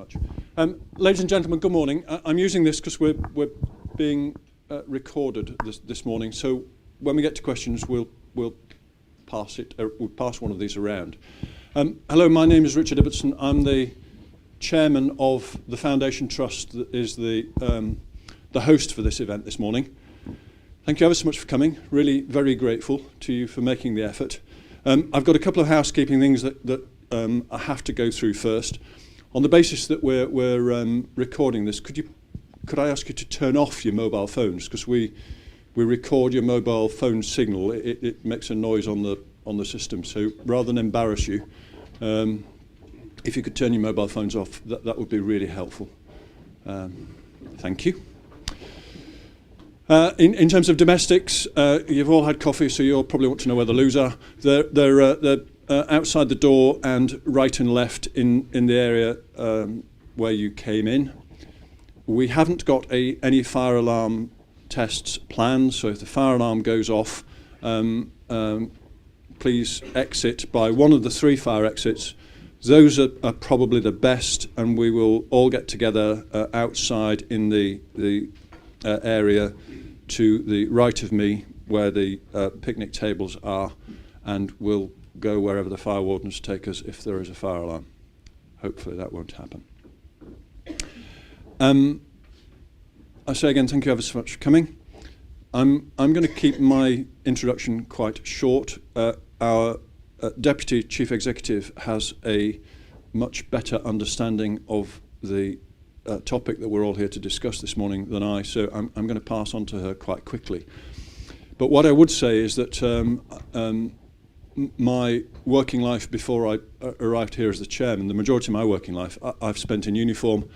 much. Ladies and gentlemen, good morning. I'm using this because we're being recorded this morning, so when we get to questions, we'll pass one of these around. Hello, my name is Richard Richardson. I'm the chairman of the Foundation Trust that is the host for this event this morning. Thank you ever so much for coming. Really very grateful to you for making the effort. I've got a couple of housekeeping things that I have to go through first. On the basis that we're recording this, could I ask you to turn off your mobile phones, because we record your mobile phone signal. It makes a noise on the system. So rather than embarrass you, if you could turn your mobile phones off, that would be really helpful. Thank you. In terms of domestics, you've all had coffee, so you'll probably want to know where the loos are. They're outside the door and right and left in the area where you came in. We haven't got any fire alarm tests planned, so if the fire alarm goes off, please exit by one of the 3 fire exits. Those are probably the best, and we will all get together outside in the area to the right of me where the picnic tables are, and we'll go wherever the fire wardens take us if there is a fire alarm. Hopefully that won't happen. I say again, thank you ever so much for coming. I'm going to keep my introduction quite short. Our Deputy Chief Executive has a much better understanding of the topic that we're all here to discuss this morning than I, so I'm going to pass on to her quite quickly. But what I would say is that my working life before I arrived here as the chairman, the majority of my working life, I've spent in uniform.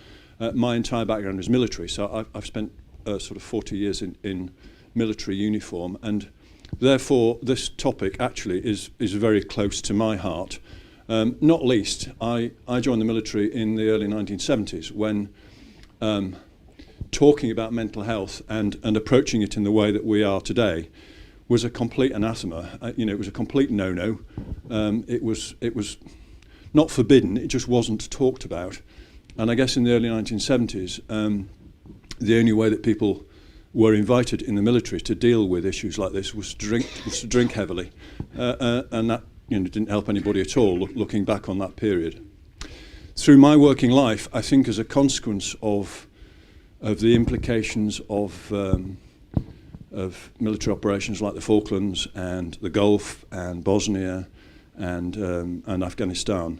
My entire background is military, so I've spent sort of 40 years in military uniform, and therefore this topic actually is very close to my heart. Not least, I joined the military in the early 1970s when talking about mental health and approaching it in the way that we are today was a complete anathema. It was a complete no-no. It was not forbidden, it just wasn't talked about. And I guess in the early 1970s, the only way that people were invited in the military to deal with issues like this was to drink heavily. And that didn't help anybody at all, looking back on that period. Through my working life, I think as a consequence of the implications of military operations like the Falklands and the Gulf and Bosnia and Afghanistan,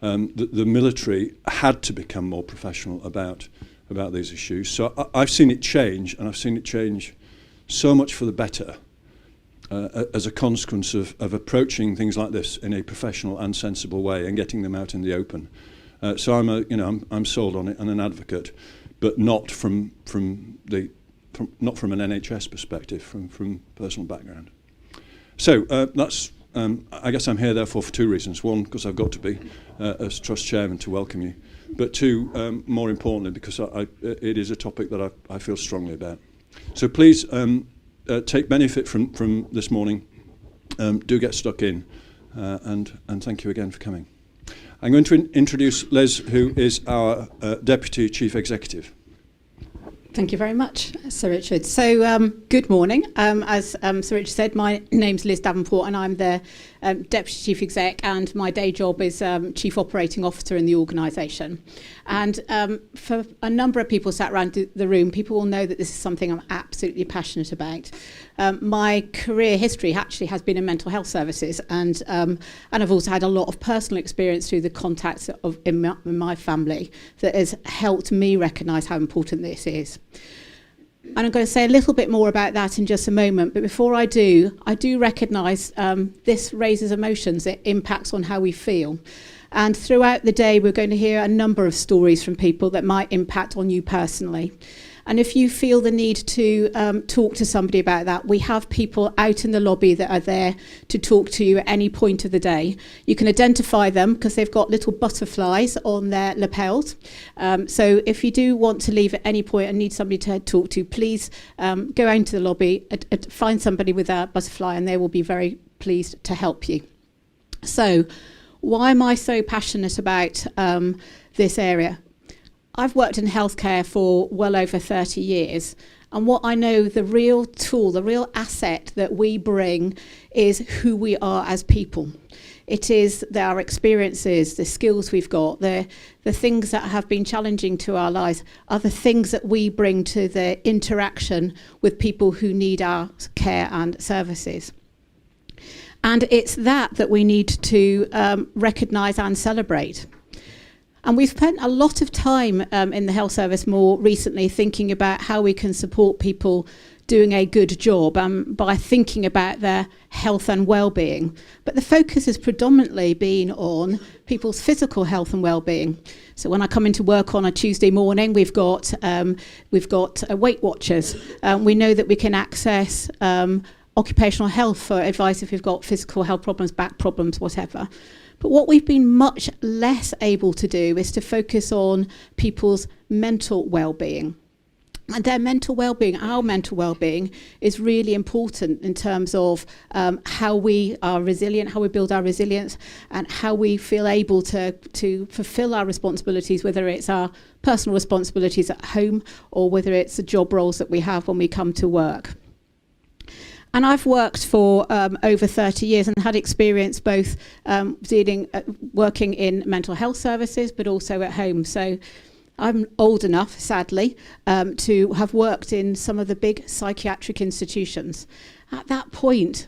the military had to become more professional about these issues. So I've seen it change, and I've seen it change so much for the better as a consequence of approaching things like this in a professional and sensible way and getting them out in the open. So I'm sold on it and an advocate, but not from an NHS perspective, from personal background. So that's. I guess I'm here therefore for 2 reasons. One, because I've got to be as Trust Chairman to welcome you, but 2, more importantly, because it is a topic that I feel strongly about. So please take benefit from this morning. Do get stuck in, and thank you again for coming. I'm going to introduce Les, who is our Deputy Chief Executive. Thank you very much, Sir Richard. So good morning. As Sir Richard said, my name's Liz Davenport and I'm the Deputy Chief Exec, and my day job is Chief Operating Officer in the organisation. And for a number of people sat around the room, people will know that this is something I'm absolutely passionate about. My career history actually has been in mental health services, and I've also had a lot of personal experience through the contacts in my family that has helped me recognise how important this is. And I'm going to say a little bit more about that in just a moment. But before I do recognise this raises emotions. It impacts on how we feel. And throughout the day, we're going to hear a number of stories from people that might impact on you personally. And if you feel the need to talk to somebody about that, we have people out in the lobby that are there to talk to you at any point of the day. You can identify them because they've got little butterflies on their lapels. So if you do want to leave at any point and need somebody to talk to, please go out into the lobby, find somebody with a butterfly, and they will be very pleased to help you. So why am I so passionate about this area? I've worked in healthcare for well over 30 years. And what I know, the real tool, the real asset that we bring is who we are as people. It is our experiences, the skills we've got, the things that have been challenging to our lives are the things that we bring to the interaction with people who need our care and services. And it's that we need to recognise and celebrate. And we've spent a lot of time in the health service more recently thinking about how we can support people doing a good job by thinking about their health and well-being. But the focus has predominantly been on people's physical health and well-being. So when I come into work on a Tuesday morning, we've got Weight Watchers. We know that we can access occupational health for advice if we've got physical health problems, back problems, whatever. But what we've been much less able to do is to focus on people's mental well-being. And their mental well-being, our mental well-being, is really important in terms of how we are resilient, how we build our resilience, and how we feel able to fulfill our responsibilities, whether it's our personal responsibilities at home or whether it's the job roles that we have when we come to work. And I've worked for over 30 years and had experience both working in mental health services, but also at home. So I'm old enough, sadly, to have worked in some of the big psychiatric institutions. At that point,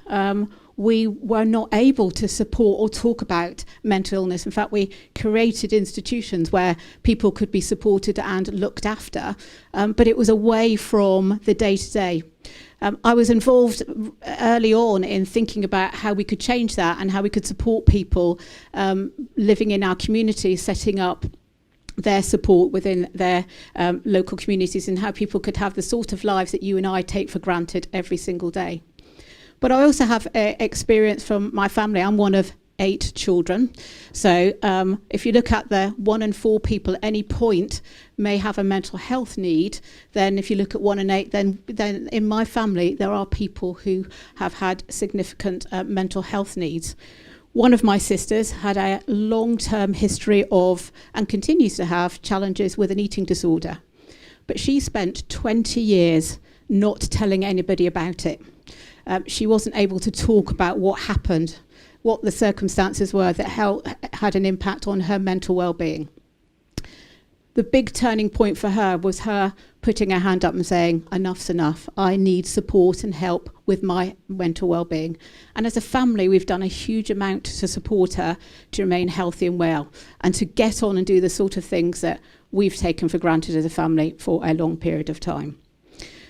we were not able to support or talk about mental illness. In fact, we created institutions where people could be supported and looked after, but it was away from the day-to-day. I was involved early on in thinking about how we could change that and how we could support people living in our community, setting up their support within their local communities and how people could have the sort of lives that you and I take for granted every single day. But I also have experience from my family. I'm one of 8 children. So if you look at the 1 in 4 people at any point may have a mental health need, then if you look at 1 in 8, then in my family there are people who have had significant mental health needs. One of my sisters had a long-term history of, and continues to have, challenges with an eating disorder. But she spent 20 years not telling anybody about it. She wasn't able to talk about what happened, what the circumstances were that had an impact on her mental well-being. The big turning point for her was her putting her hand up and saying, enough's enough. I need support and help with my mental well-being. And as a family, we've done a huge amount to support her to remain healthy and well and to get on and do the sort of things that we've taken for granted as a family for a long period of time.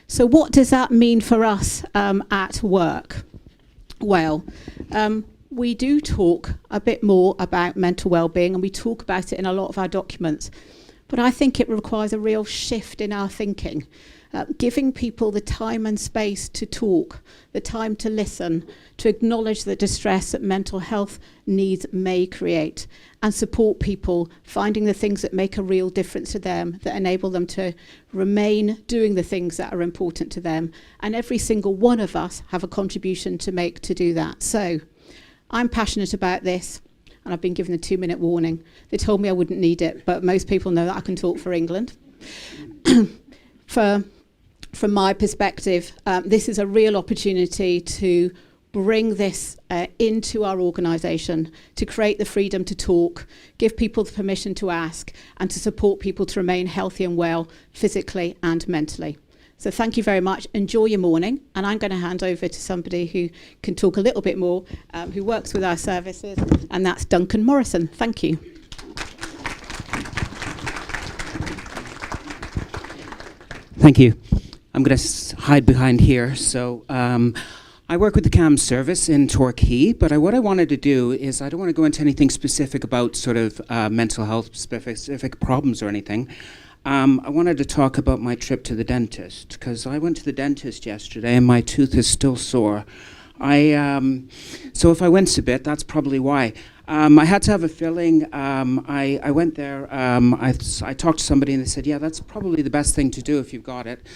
So what does that mean for us at work? Well, we do talk a bit more about mental well-being and we talk about it in a lot of our documents. But I think it requires a real shift in our thinking, giving people the time and space to talk, the time to listen, to acknowledge the distress that mental health needs may create, and support people finding the things that make a real difference to them, that enable them to remain doing the things that are important to them. And every single one of us have a contribution to make to do that. So I'm passionate about this. And I've been given a 2-minute warning. They told me I wouldn't need it, but most people know that I can talk for England. From my perspective, this is a real opportunity to bring this into our organisation, to create the freedom to talk, give people the permission to ask, and to support people to remain healthy and well, physically and mentally. So thank you very much. Enjoy your morning. And I'm going to hand over to somebody who can talk a little bit more, who works with our services, and that's Duncan Morrison. Thank you. Thank you. I'm going to hide behind here. So I work with the CAMS service in Torquay, but what I wanted to do is I don't want to go into anything specific about sort of mental health specific problems or anything. I wanted to talk about my trip to the dentist, because I went to the dentist yesterday and my tooth is still sore. So if I wince a bit, that's probably why. I had to have a filling. I went there. I talked to somebody and they said, yeah, that's probably the best thing to do if you've got it.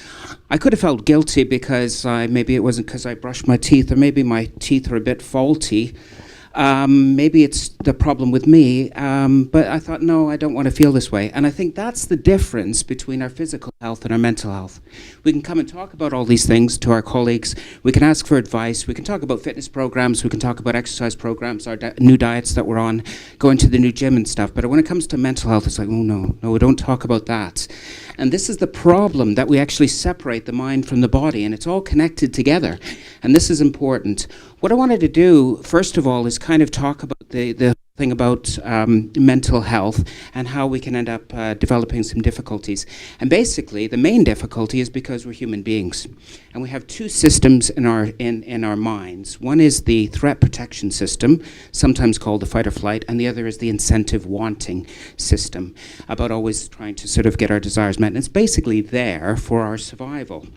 I could have felt guilty because maybe it wasn't because I brushed my teeth, or maybe my teeth are a bit faulty. Maybe it's the problem with me, but I thought, no, I don't want to feel this way. And I think that's the difference between our physical health and our mental health. We can come and talk about all these things to our colleagues. We can ask for advice. We can talk about fitness programs. We can talk about exercise programs, our new diets that we're on, going to the new gym and stuff. But when it comes to mental health, it's like, oh, no, we don't talk about that. And this is the problem, that we actually separate the mind from the body, and it's all connected together. And this is important. What I wanted to do, first of all, is kind of talk about the thing about mental health and how we can end up developing some difficulties. And basically, the main difficulty is because we're human beings. And we have two systems in our minds. One is the threat protection system, sometimes called the fight or flight, and the other is the incentive wanting system, about always trying to sort of get our desires met. And it's basically there for our survival.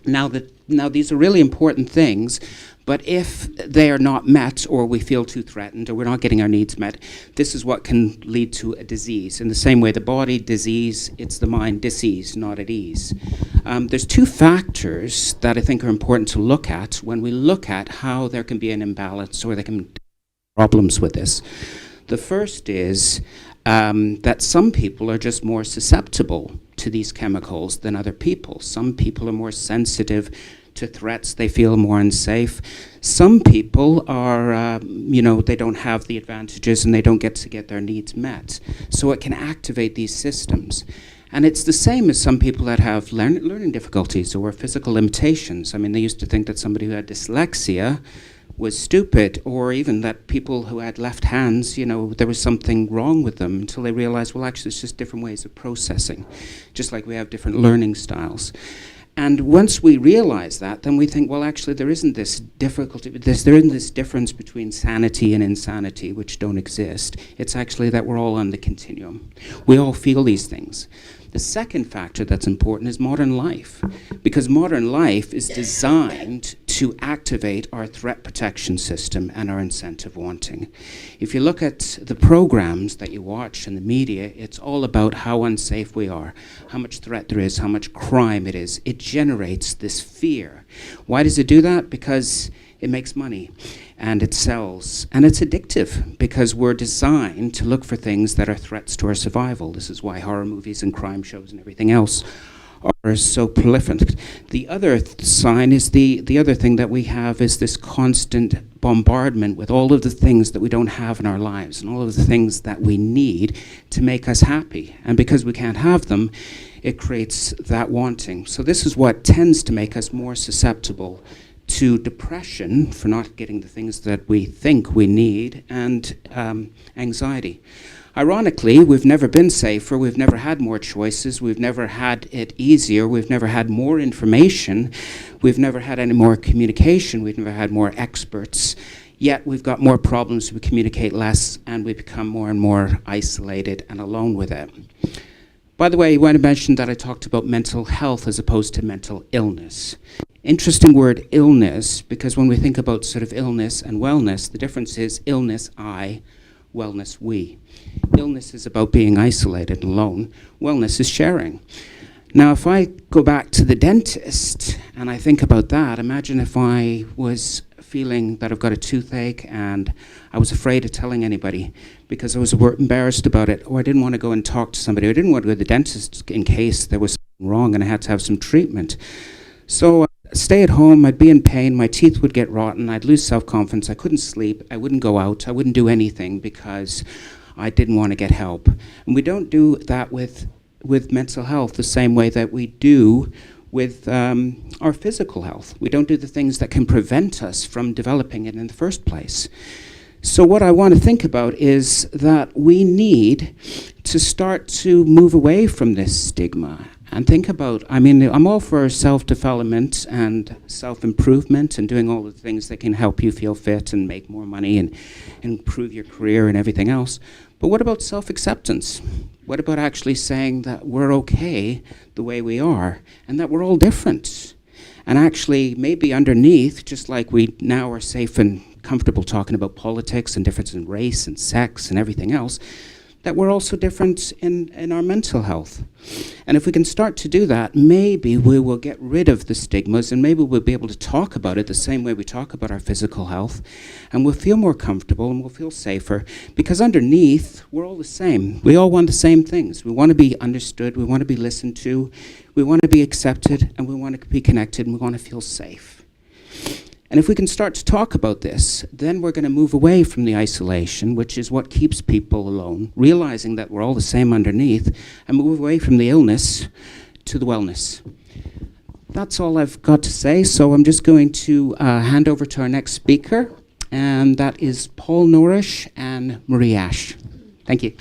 Now, these are really important things, but if they are not met, or we feel too threatened, or we're not getting our needs met, this is what can lead to a disease. In the same way the body disease, it's the mind disease, not at ease. There's two factors that I think are important to look at when we look at how there can be an imbalance or there can be problems with this. The first is that some people are just more susceptible to these chemicals than other people. Some people are more sensitive to threats, they feel more unsafe. Some people are, they don't have the advantages and they don't get to get their needs met. So it can activate these systems. And it's the same as some people that have learning difficulties or physical limitations. I mean, they used to think that somebody who had dyslexia was stupid, or even that people who had left hands, there was something wrong with them, until they realized, well, actually, it's just different ways of processing, just like we have different learning styles. And once we realize that, then we think, well, actually, there isn't this difficulty, there isn't this difference between sanity and insanity, which don't exist. It's actually that we're all on the continuum. We all feel these things. The second factor that's important is modern life, because modern life is designed to activate our threat protection system and our incentive wanting. If you look at the programs that you watch in the media, it's all about how unsafe we are, how much threat there is, how much crime it is. It generates this fear. Why does it do that? Because it makes money and it sells, and it's addictive because we're designed to look for things that are threats to our survival. This is why horror movies and crime shows and everything else are so prolific. The other sign is the other thing that we have is this constant bombardment with all of the things that we don't have in our lives and all of the things that we need to make us happy. And because we can't have them, it creates that wanting. So this is what tends to make us more susceptible to depression for not getting the things that we think we need, and anxiety. Ironically, we've never been safer, we've never had more choices, we've never had it easier, we've never had more information, we've never had any more communication, we've never had more experts, yet we've got more problems, we communicate less, and we become more and more isolated and alone with it. By the way, you want to mention that I talked about mental health as opposed to mental illness. Interesting word, illness, because when we think about sort of illness and wellness, the difference is illness, I, wellness, we. Illness is about being isolated and alone. Wellness is sharing. Now, if I go back to the dentist and I think about that, imagine if I was feeling that I've got a toothache and I was afraid of telling anybody because I was embarrassed about it, or I didn't want to go and talk to somebody, or I didn't want to go to the dentist in case there was something wrong and I had to have some treatment. So stay at home, I'd be in pain, my teeth would get rotten, I'd lose self-confidence, I couldn't sleep, I wouldn't go out, I wouldn't do anything because I didn't want to get help. And we don't do that with mental health the same way that we do with our physical health. We don't do the things that can prevent us from developing it in the first place. So what I want to think about is that we need to start to move away from this stigma and think about, I'm all for self-development and self-improvement and doing all the things that can help you feel fit and make more money and improve your career and everything else. But what about self-acceptance? What about actually saying that we're okay the way we are and that we're all different? And actually, maybe underneath, just like we now are safe and comfortable talking about politics and difference in race and sex and everything else, that we're also different in our mental health. And if we can start to do that, maybe we will get rid of the stigmas, and maybe we'll be able to talk about it the same way we talk about our physical health, and we'll feel more comfortable and we'll feel safer, because underneath, we're all the same. We all want the same things. We want to be understood, we want to be listened to, we want to be accepted, and we want to be connected, and we want to feel safe. And if we can start to talk about this, then we're going to move away from the isolation, which is what keeps people alone, realizing that we're all the same underneath, and move away from the illness to the wellness. That's all I've got to say, so I'm just going to hand over to our next speaker, and that is Paul Norrish and Marie Ashe. Thank you.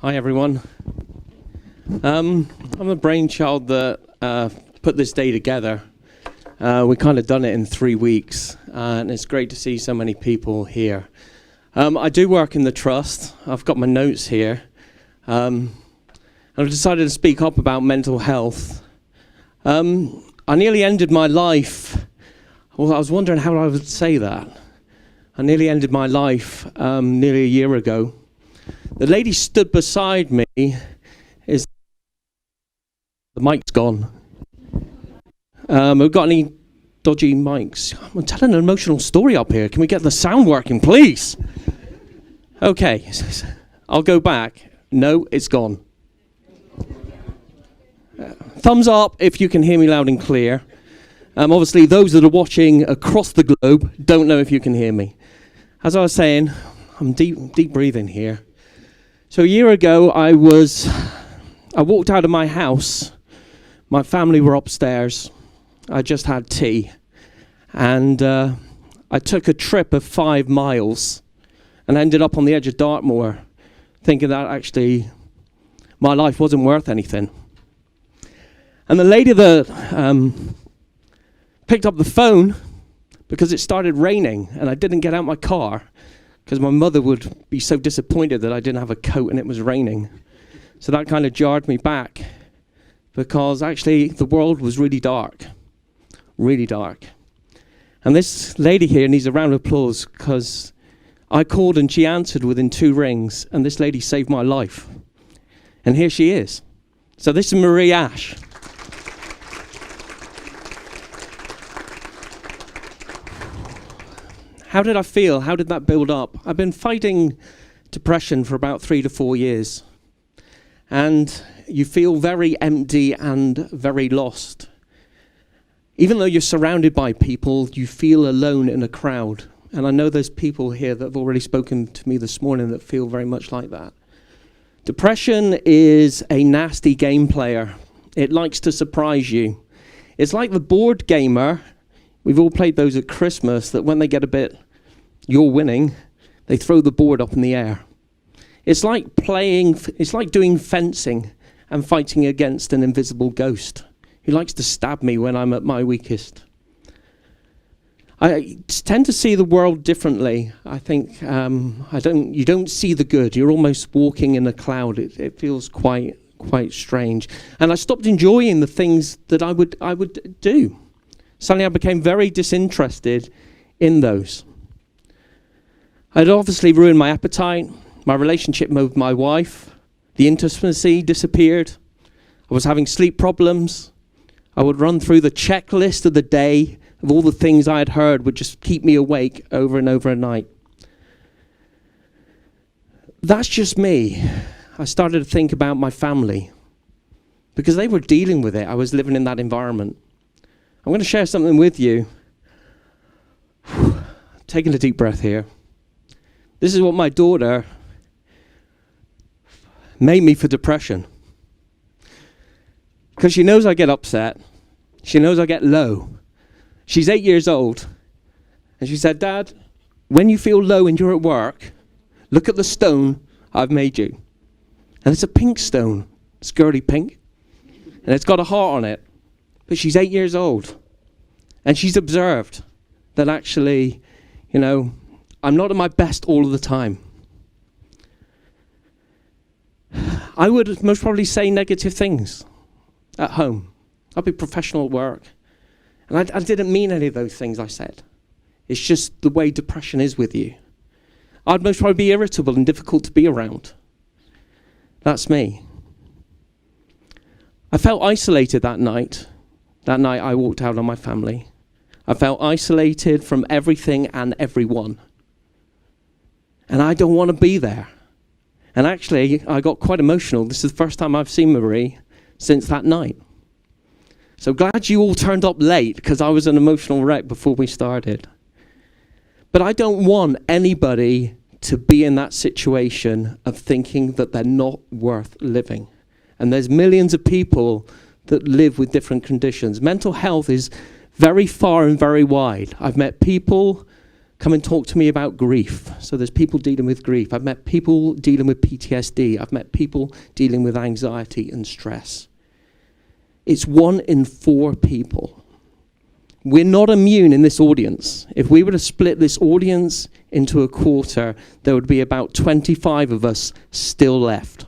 Hi, everyone. I'm a brainchild that put this day together. We kind of done it in 3 weeks, and it's great to see so many people here. I do work in the trust. I've got my notes here. I've decided to speak up about mental health. I nearly ended my life. Well, I was wondering how I would say that. I nearly ended my life nearly a year ago. The lady stood beside me. The mic's gone. We've got any dodgy mics? I'm telling an emotional story up here. Can we get the sound working, please? Okay, I'll go back. No, it's gone. Thumbs up if you can hear me loud and clear. Obviously, those that are watching across the globe don't know if you can hear me. As I was saying, I'm deep breathing here. So a year ago, I walked out of my house. My family were upstairs. I just had tea. And I took a trip of 5 miles and ended up on the edge of Dartmoor, thinking that actually my life wasn't worth anything. And the lady that picked up the phone, because it started raining and I didn't get out my car, because my mother would be so disappointed that I didn't have a coat and it was raining. So that kind of jarred me back, because actually the world was really dark, really dark. And this lady here needs a round of applause, because I called and she answered within 2 rings, and this lady saved my life. And here she is. So this is Marie Ashe. How did I feel? How did that build up? I've been fighting depression for about 3 to 4 years. And you feel very empty and very lost. Even though you're surrounded by people, you feel alone in a crowd. And I know there's people here that have already spoken to me this morning that feel very much like that. Depression is a nasty game player. It likes to surprise you. It's like the board gamer. We've all played those at Christmas, that when they get a bit, you're winning, they throw the board up in the air. It's like doing fencing and fighting against an invisible ghost who likes to stab me when I'm at my weakest. I tend to see the world differently. I think you don't see the good. You're almost walking in a cloud. It feels quite strange. And I stopped enjoying the things that I would do. Suddenly I became very disinterested in those. I'd obviously ruined my appetite, my relationship with my wife, the intimacy disappeared. I was having sleep problems. I would run through the checklist of the day of all the things I had heard would just keep me awake over and over a night. That's just me. I started to think about my family, because they were dealing with it. I was living in that environment. I'm going to share something with you. Taking a deep breath here. This is what my daughter made me for depression. Because she knows I get upset. She knows I get low. She's 8 years old. And she said, "Dad, when you feel low and you're at work, look at the stone I've made you." And it's a pink stone. It's girly pink. And it's got a heart on it. But she's 8 years old. And she's observed that actually, I'm not at my best all of the time. I would most probably say negative things at home. I'd be professional at work. And I didn't mean any of those things I said. It's just the way depression is with you. I'd most probably be irritable and difficult to be around. That's me. I felt isolated that night. That night I walked out on my family. I felt isolated from everything and everyone. And I don't want to be there. And actually, I got quite emotional. This is the first time I've seen Marie since that night. So glad you all turned up late, because I was an emotional wreck before we started. But I don't want anybody to be in that situation of thinking that they're not worth living. And there's millions of people that live with different conditions. Mental health is very far and very wide. I've met people come and talk to me about grief. So there's people dealing with grief. I've met people dealing with PTSD. I've met people dealing with anxiety and stress. It's 1 in 4 people. We're not immune in this audience. If we were to split this audience into a quarter, there would be about 25 of us still left.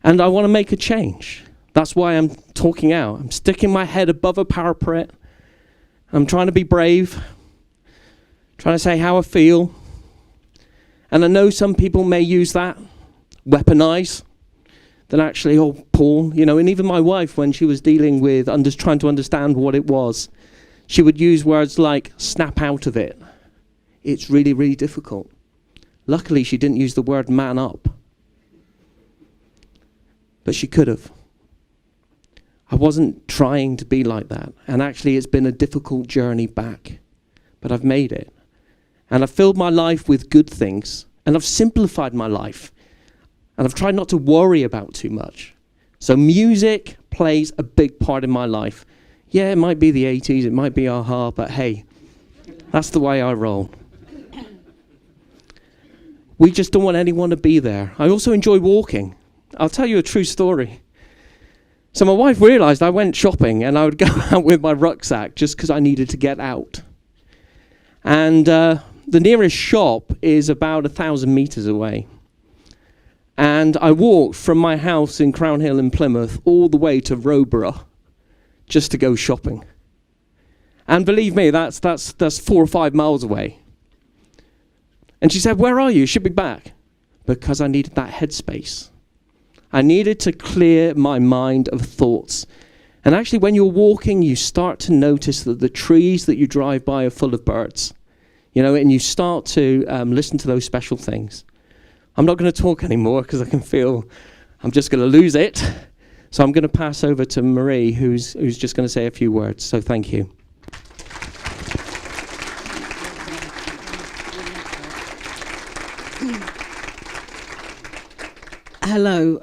And I want to make a change. That's why I'm talking out. I'm sticking my head above a parapet. I'm trying to be brave, trying to say how I feel. And I know some people may use that, weaponize, that actually, oh, Paul, and even my wife, when she was dealing with trying to understand what it was, she would use words like, snap out of it. It's really, really difficult. Luckily, she didn't use the word man up. But she could have. I wasn't trying to be like that. And actually, it's been a difficult journey back. But I've made it. And I've filled my life with good things. And I've simplified my life. And I've tried not to worry about too much. So music plays a big part in my life. Yeah, it might be the 80s, it might be Aha, but hey, that's the way I roll. We just don't want anyone to be there. I also enjoy walking. I'll tell you a true story. So my wife realized I went shopping and I would go out with my rucksack just because I needed to get out. And the nearest shop is about 1,000 meters away. And I walked from my house in Crown Hill in Plymouth all the way to Rowborough just to go shopping. And believe me, that's 4 or 5 miles away. And she said, where are you? You should be back. Because I needed that headspace. I needed to clear my mind of thoughts. And actually, when you're walking, you start to notice that the trees that you drive by are full of birds. And you start to listen to those special things. I'm not going to talk anymore because I can feel I'm just going to lose it. So I'm going to pass over to Marie, who's just going to say a few words. So thank you. Hello,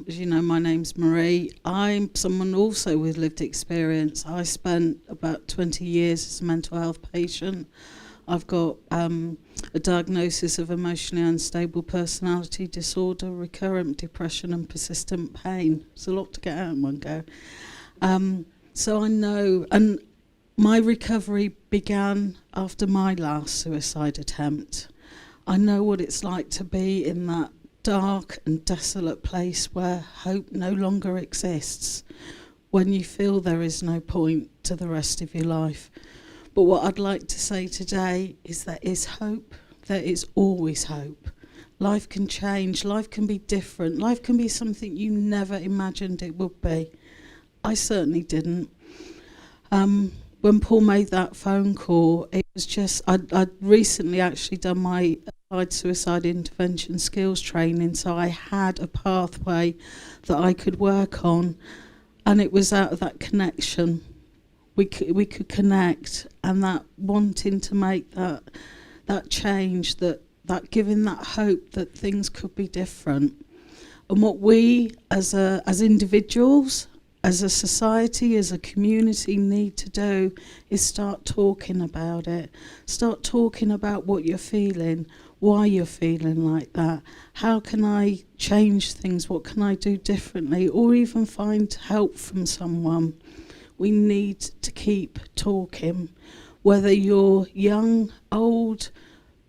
as you know, my name's Marie. I'm someone also with lived experience. I spent about 20 years as a mental health patient. I've got a diagnosis of emotionally unstable personality disorder, recurrent depression and persistent pain. It's a lot to get out in one go. So I know, and my recovery began after my last suicide attempt. I know what it's like to be in that dark and desolate place where hope no longer exists, when you feel there is no point to the rest of your life. But what I'd like to say today is there is hope. There is always hope. Life can change. Life can be different. Life can be something you never imagined it would be. I certainly didn't. When Paul made that phone call, it was just, I'd recently actually done my applied suicide intervention skills training, so I had a pathway that I could work on, and it was out of that connection. We could connect, and that wanting to make that change, that giving that hope that things could be different. And what we as individuals, as a society, as a community need to do is start talking about it. Start talking about what you're feeling, why you're feeling like that. How can I change things? What can I do differently? Or even find help from someone. We need to keep talking, whether you're young, old,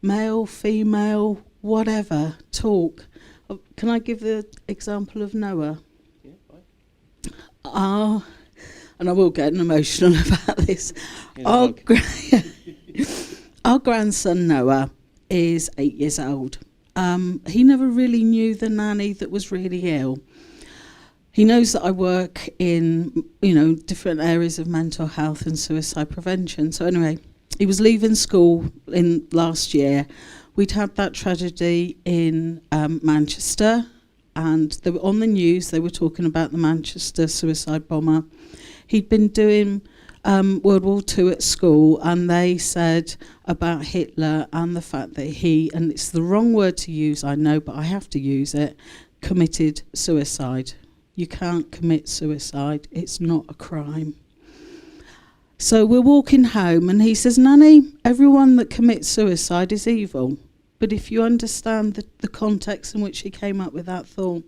male, female, whatever, talk. Can I give the example of Noah? Yeah, fine. And I will get emotional about this. Our grandson Noah is 8 years old. He never really knew the nanny that was really ill. He knows that I work in, different areas of mental health and suicide prevention. So anyway, he was leaving school in last year. We'd had that tragedy in Manchester, and they were on the news. They were talking about the Manchester suicide bomber. He'd been doing World War II at school, and they said about Hitler and the fact that he, and it's the wrong word to use, I know, but I have to use it, committed suicide. You can't commit suicide. It's not a crime. So we're walking home, and he says, Nanny, everyone that commits suicide is evil. But if you understand the context in which he came up with that thought.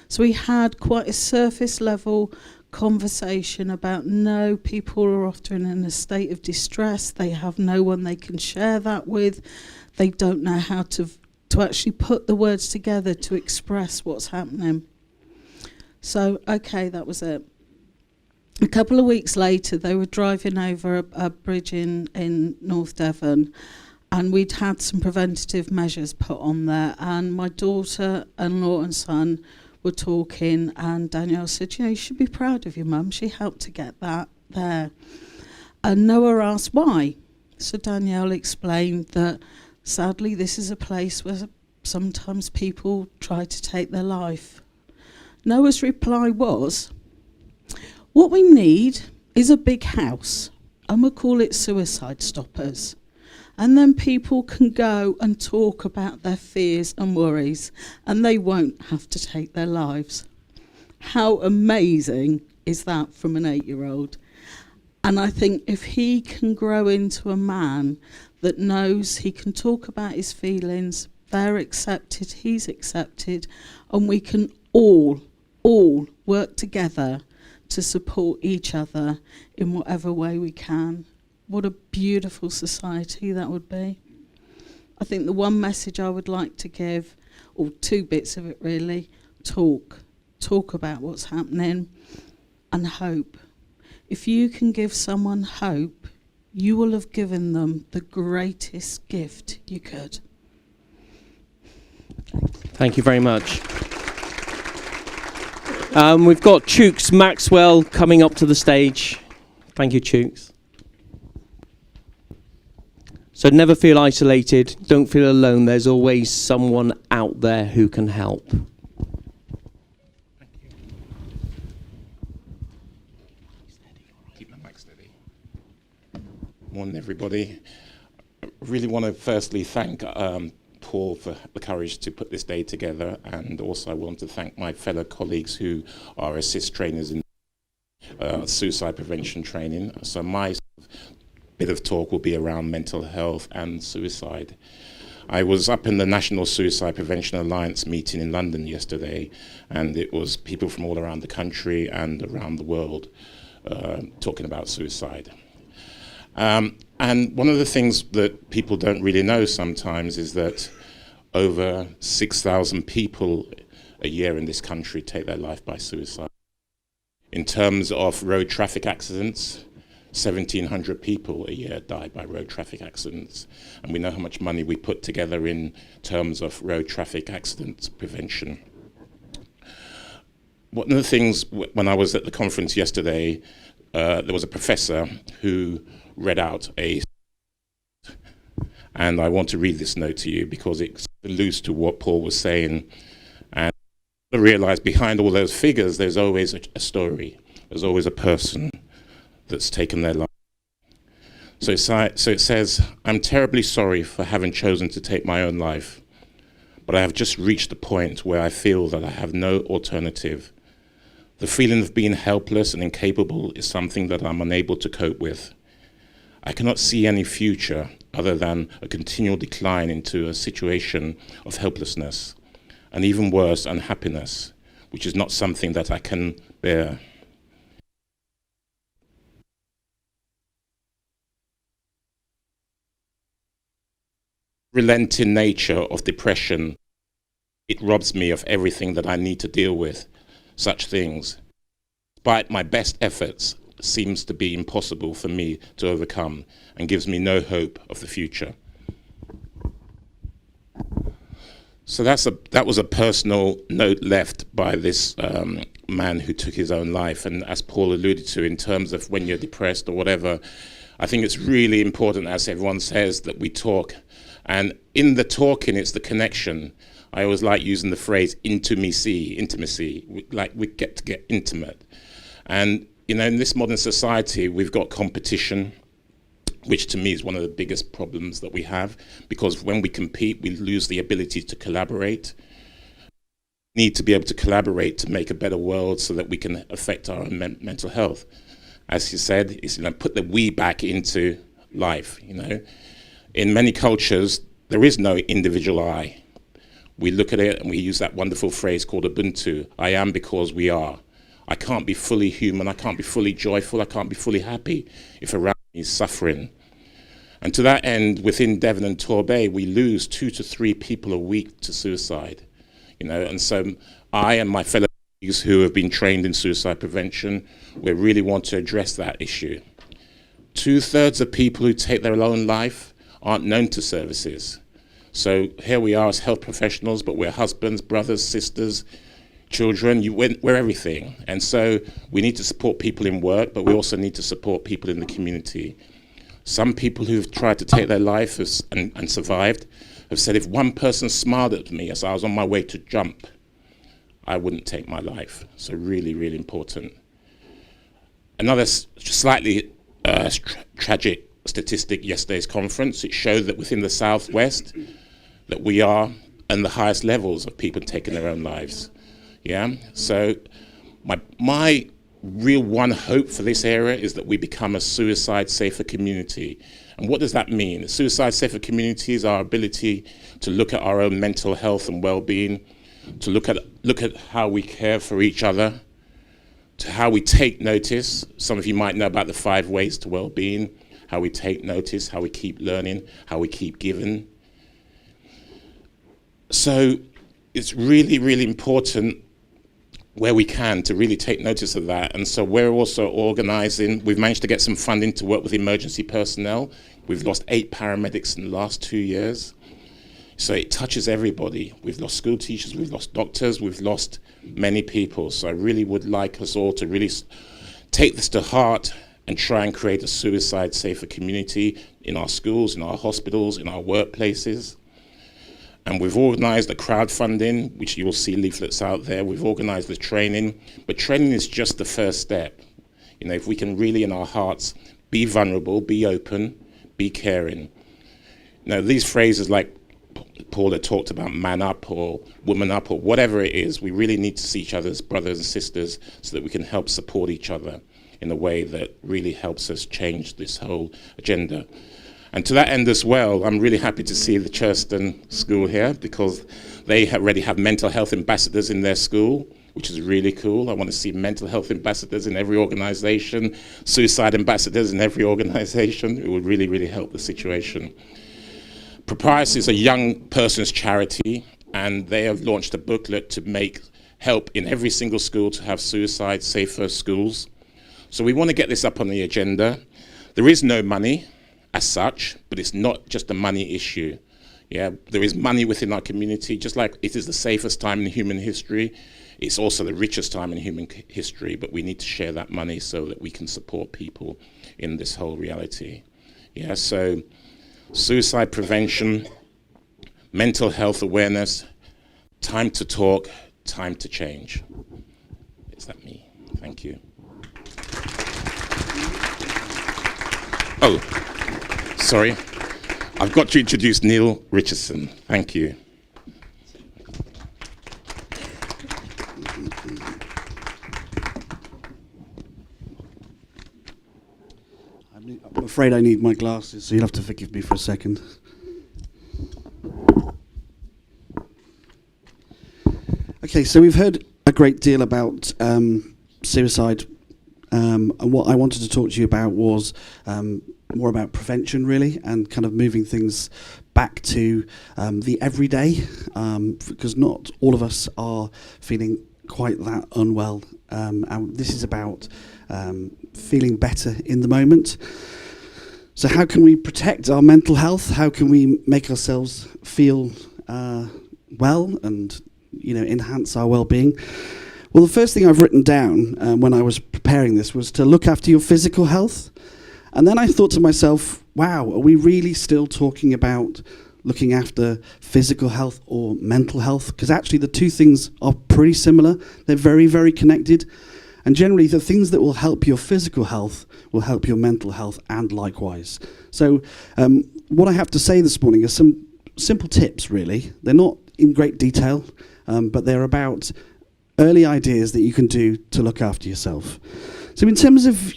So we had quite a surface level conversation about, no, people are often in a state of distress. They have no one they can share that with. They don't know how to actually put the words together to express what's happening. So, okay, that was it. A couple of weeks later, they were driving over a bridge in North Devon, and we'd had some preventative measures put on there, and my daughter-in-law and son were talking, and Danielle said, you should be proud of your mum. She helped to get that there. And Noah asked why. So Danielle explained that, sadly, this is a place where sometimes people try to take their life. Noah's reply was, what we need is a big house, and we'll call it Suicide Stoppers. And then people can go and talk about their fears and worries, and they won't have to take their lives. How amazing is that from an 8-year-old? And I think if he can grow into a man that knows he can talk about his feelings, they're accepted, he's accepted, and we can all work together to support each other in whatever way we can. What a beautiful society that would be. I think the one message I would like to give, or two bits of it really, talk about what's happening, and hope. If you can give someone hope, you will have given them the greatest gift you could. Thank you very much. We've got Chooks Maxwell coming up to the stage. Thank you, Chooks. So never feel isolated, don't feel alone. There's always someone out there who can help. Keep my mic steady. Morning, everybody. I really want to firstly thank Paul for the courage to put this day together, and also I want to thank my fellow colleagues who are assist trainers in suicide prevention training. So my bit of talk will be around mental health and suicide. I was up in the National Suicide Prevention Alliance meeting in London yesterday, and it was people from all around the country and around the world talking about suicide. And one of the things that people don't really know sometimes is that over 6,000 people a year in this country take their life by suicide. In terms of road traffic accidents, 1,700 people a year die by road traffic accidents. And we know how much money we put together in terms of road traffic accident prevention. One of the things, when I was at the conference yesterday, there was a professor who read out and I want to read this note to you because it alludes to what Paul was saying. And I realized behind all those figures, there's always a story. There's always a person that's taken their life. So it says, I'm terribly sorry for having chosen to take my own life, but I have just reached the point where I feel that I have no alternative. The feeling of being helpless and incapable is something that I'm unable to cope with. I cannot see any future other than a continual decline into a situation of helplessness, and even worse, unhappiness, which is not something that I can bear. Relenting nature of depression, it robs me of everything that I need to deal with such things. Despite my best efforts, seems to be impossible for me to overcome and gives me no hope of the future. So that was a personal note left by this man who took his own life. And as Paul alluded to, in terms of when you're depressed or whatever, I think it's really important, as everyone says, that we talk. And in the talking, it's the connection. I always like using the phrase intimacy. We get to get intimate. And, in this modern society, we've got competition, which to me is one of the biggest problems that we have, because when we compete, we lose the ability to collaborate. We need to be able to collaborate to make a better world so that we can affect our own mental health. As you said, is put the we back into life. In many cultures, there is no individual I. We look at it and we use that wonderful phrase called Ubuntu. I am because we are. I can't be fully human. I can't be fully joyful. I can't be fully happy if around me is suffering. And to that end, within Devon and Torbay, we lose 2 to 3 people a week to suicide. And so I and my fellow colleagues who have been trained in suicide prevention, we really want to address that issue. 2/3 of people who take their own life aren't known to services. So here we are as health professionals, but we're husbands, brothers, sisters, children, we're everything. And so we need to support people in work, but we also need to support people in the community. Some people who've tried to take their life and survived have said, if one person smiled at me as I was on my way to jump, I wouldn't take my life. So really, really important. Another slightly tragic statistic, yesterday's conference, it showed that within the Southwest, that we are in the highest levels of people taking their own lives. So my real one hope for this area is that we become a suicide safer community. And what does that mean? A suicide safer community is our ability to look at our own mental health and well-being, to look at how we care for each other, to how we take notice. Some of you might know about the 5 ways to well-being, how we take notice, how we keep learning, how we keep giving. So it's really, really important where we can to really take notice of that. And so we're also organising, we've managed to get some funding to work with emergency personnel. We've lost 8 paramedics in the last 2 years. So it touches everybody. We've lost school teachers, we've lost doctors, we've lost many people. So I really would like us all to really take this to heart and try and create a suicide safer community in our schools, in our hospitals, in our workplaces. And we've organised the crowdfunding, which you will see leaflets out there. We've organised the training, but training is just the first step. If we can really in our hearts be vulnerable, be open, be caring. Now, these phrases like Paul had talked about, man up or woman up or whatever it is, we really need to see each other as brothers and sisters so that we can help support each other in a way that really helps us change this whole agenda. And to that end as well, I'm really happy to see the Richardson school here because they already have mental health ambassadors in their school, which is really cool. I want to see mental health ambassadors in every organisation, suicide ambassadors in every organisation. It would really, really help the situation. Propriety is a young person's charity, and they have launched a booklet to help in every single school to have suicide safer schools. So we want to get this up on the agenda. There is no money as such, but it's not just a money issue. There is money within our community, just like it is the safest time in human history. It's also the richest time in human history, but we need to share that money so that we can support people in this whole reality. So suicide prevention, mental health awareness, time to talk, time to change. Is that me? Thank you. Oh, sorry. I've got to introduce Neil Richardson. Thank you. I'm afraid I need my glasses, so you'll have to forgive me for a second. Okay, so we've heard a great deal about suicide, and what I wanted to talk to you about was more about prevention, really, and kind of moving things back to the everyday, because not all of us are feeling quite that unwell. And this is about feeling better in the moment. So how can we protect our mental health? How can we make ourselves feel well and, enhance our well-being? Well, the first thing I've written down when I was preparing this was to look after your physical health. And then I thought to myself, wow, are we really still talking about looking after physical health or mental health? Because actually the two things are pretty similar. They're very, very connected. And generally the things that will help your physical health will help your mental health, and likewise. So what I have to say this morning are some simple tips, really. They're not in great detail, but they're about early ideas that you can do to look after yourself. So in terms of,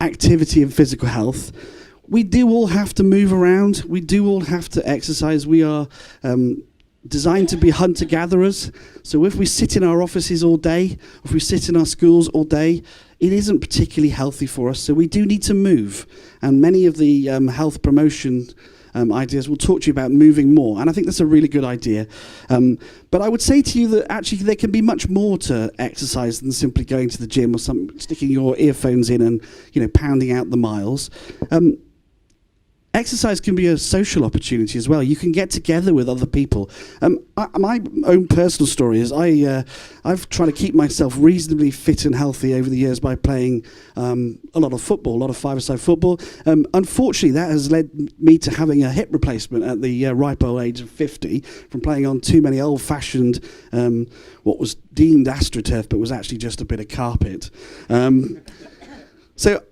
activity and physical health, we do all have to move around. We do all have to exercise. We are designed to be hunter-gatherers. So if we sit in our offices all day, if we sit in our schools all day, it isn't particularly healthy for us. So we do need to move. And many of the health promotion ideas will talk to you about moving more. And I think that's a really good idea. But I would say to you that actually there can be much more to exercise than simply going to the gym or sticking your earphones in and, pounding out the miles. Exercise can be a social opportunity as well. You can get together with other people. My own personal story is I've tried to keep myself reasonably fit and healthy over the years by playing a lot of football, a lot of five-a-side football. Unfortunately, that has led me to having a hip replacement at the ripe old age of 50 from playing on too many old-fashioned, what was deemed AstroTurf, but was actually just a bit of carpet. So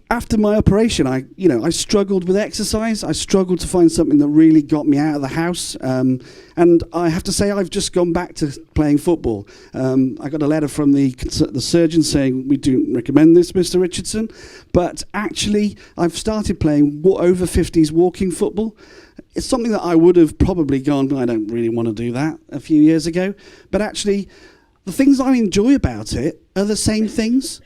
after my operation, I struggled with exercise. I struggled to find something that really got me out of the house. And I have to say, I've just gone back to playing football. I got a letter from the surgeon saying, we don't recommend this, Mr. Richardson. But actually, I've started playing over 50s walking football. It's something that I would have probably gone, I don't really want to do that a few years ago. But actually, the things I enjoy about it are the same things.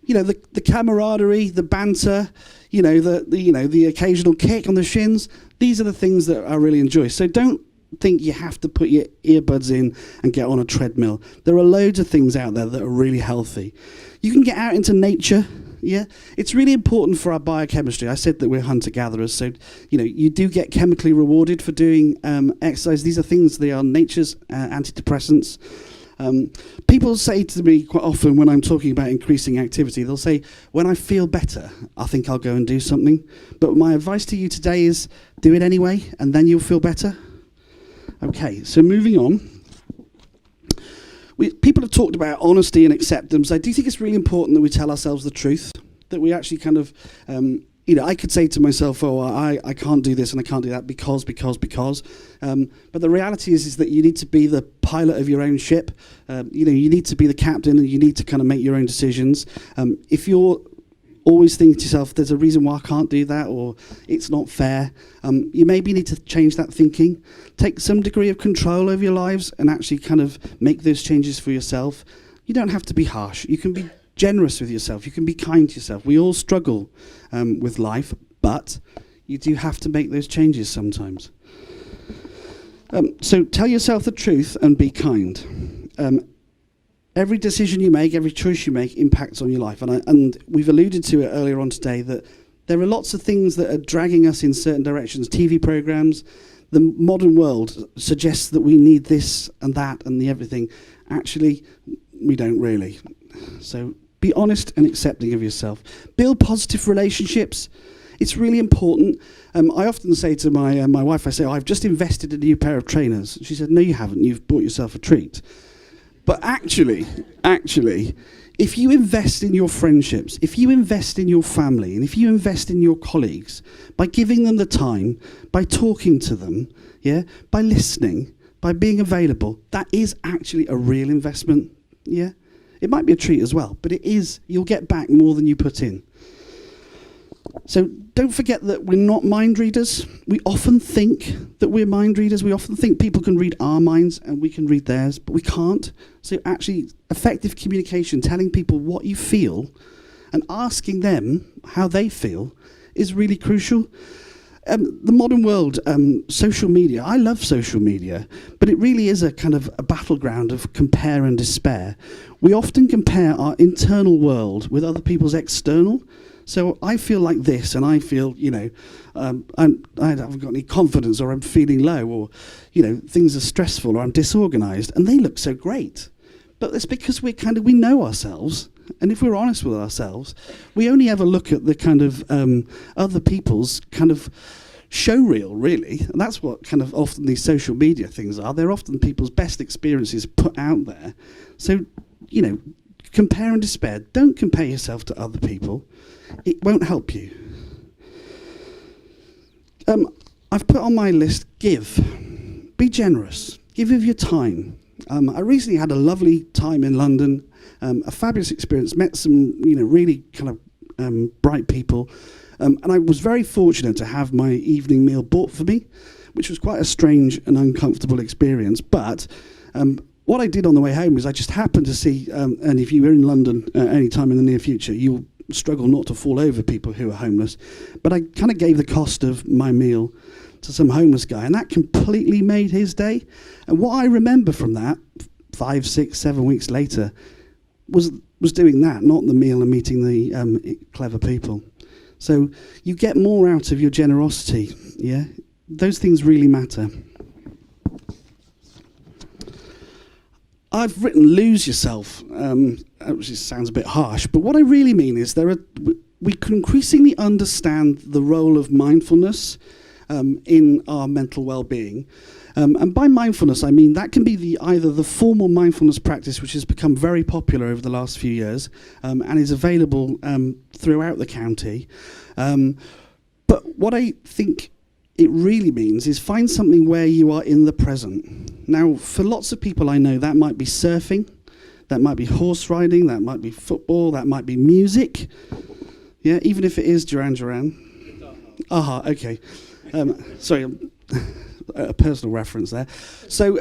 The camaraderie, the banter, the occasional kick on the shins. These are the things that I really enjoy. So don't think you have to put your earbuds in and get on a treadmill. There are loads of things out there that are really healthy. You can get out into nature. Yeah, it's really important for our biochemistry. I said that we're hunter-gatherers, so you do get chemically rewarded for doing exercise. These are things, they are nature's antidepressants. People say to me quite often when I'm talking about increasing activity, they'll say, when I feel better, I think I'll go and do something. But my advice to you today is do it anyway, and then you'll feel better. Okay, so moving on. People have talked about honesty and acceptance. I do think it's really important that we tell ourselves the truth, that we actually kind of, I could say to myself, I can't do this and I can't do that because. But the reality is that you need to be the pilot of your own ship. You need to be the captain, and you need to kind of make your own decisions. If you're always thinking to yourself, there's a reason why I can't do that, or it's not fair, you maybe need to change that thinking. Take some degree of control over your lives and actually kind of make those changes for yourself. You don't have to be harsh. You can be generous with yourself. You can be kind to yourself. We all struggle with life, but you do have to make those changes sometimes. So tell yourself the truth and be kind. Every decision you make, every choice you make impacts on your life. And we've alluded to it earlier on today that there are lots of things that are dragging us in certain directions. TV programs, the modern world suggests that we need this and that and the everything. Actually, we don't really. So be honest and accepting of yourself. Build positive relationships. It's really important. I often say to my wife, I say, I've just invested in a new pair of trainers. She said, no, you haven't. You've bought yourself a treat. But actually, if you invest in your friendships, if you invest in your family, and if you invest in your colleagues, by giving them the time, by talking to them, by listening, by being available, that is actually a real investment. Yeah, it might be a treat as well, but it is. You'll get back more than you put in. So don't forget that we're not mind readers. We often think that we're mind readers. We often think people can read our minds and we can read theirs, but we can't. So actually, effective communication, telling people what you feel and asking them how they feel is really crucial. The modern world, social media, I love social media, but it really is a kind of a battleground of compare and despair. We often compare our internal world with other people's external. So I feel like this, and I feel, I haven't got any confidence, or I'm feeling low, or, things are stressful, or I'm disorganized, and they look so great. But it's because we know ourselves, and if we're honest with ourselves, we only ever look at the kind of other people's kind of show reel, really. And that's what kind of often these social media things are. They're often people's best experiences put out there. So, compare and despair. Don't compare yourself to other people. It won't help you. I've put on my list, give. Be generous. Give of your time. I recently had a lovely time in London, a fabulous experience, met some really kind of bright people, and I was very fortunate to have my evening meal bought for me, which was quite a strange and uncomfortable experience. But what I did on the way home is I just happened to see, and if you were in London any time in the near future, you'll struggle not to fall over people who are homeless, but I kind of gave the cost of my meal to some homeless guy, and that completely made his day. And what I remember from that 5, 6, 7 weeks later was doing that, not the meal and meeting the clever people. So you get more out of your generosity. Yeah, those things really matter. I've written lose yourself, which sounds a bit harsh, but what I really mean is we can increasingly understand the role of mindfulness in our mental well-being. And by mindfulness, I mean that can be either the formal mindfulness practice, which has become very popular over the last few years and is available throughout the county. But what I think it really means is find something where you are in the present. Now, for lots of people I know, that might be surfing, that might be horse riding, that might be football, that might be music. Yeah, even if it is Duran Duran. Aha, okay. Sorry, a personal reference there. So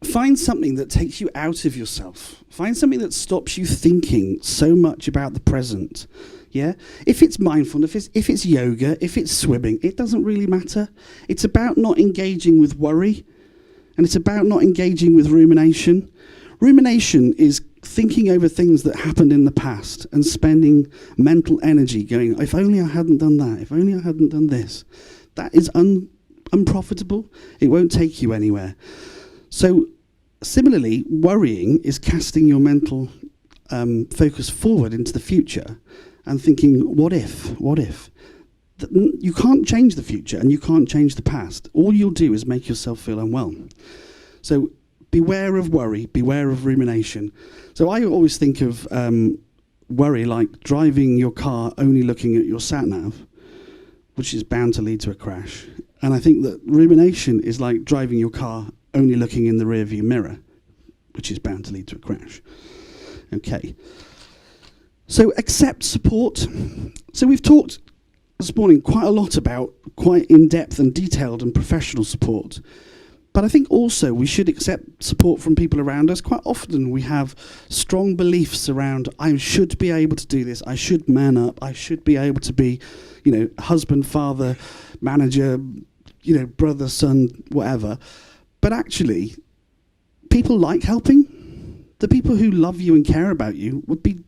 find something that takes you out of yourself. Find something that stops you thinking so much about the present. Yeah, if it's mindfulness, if it's yoga, if it's swimming, it doesn't really matter. It's about not engaging with worry, and it's about not engaging with rumination. Rumination is thinking over things that happened in the past and spending mental energy going, if only I hadn't done that, if only I hadn't done this. That is unprofitable. It won't take you anywhere. So similarly, worrying is casting your mental focus forward into the future and thinking, what if? You can't change the future and you can't change the past. All you'll do is make yourself feel unwell. So beware of worry, beware of rumination. So I always think of worry like driving your car only looking at your sat-nav, which is bound to lead to a crash. And I think that rumination is like driving your car only looking in the rearview mirror, which is bound to lead to a crash. Okay. So accept support. So we've talked this morning quite a lot about quite in-depth and detailed and professional support. But I think also we should accept support from people around us. Quite often we have strong beliefs around, I should be able to do this, I should man up, I should be able to be, husband, father, manager, brother, son, whatever. But actually, people like helping. The people who love you and care about you would be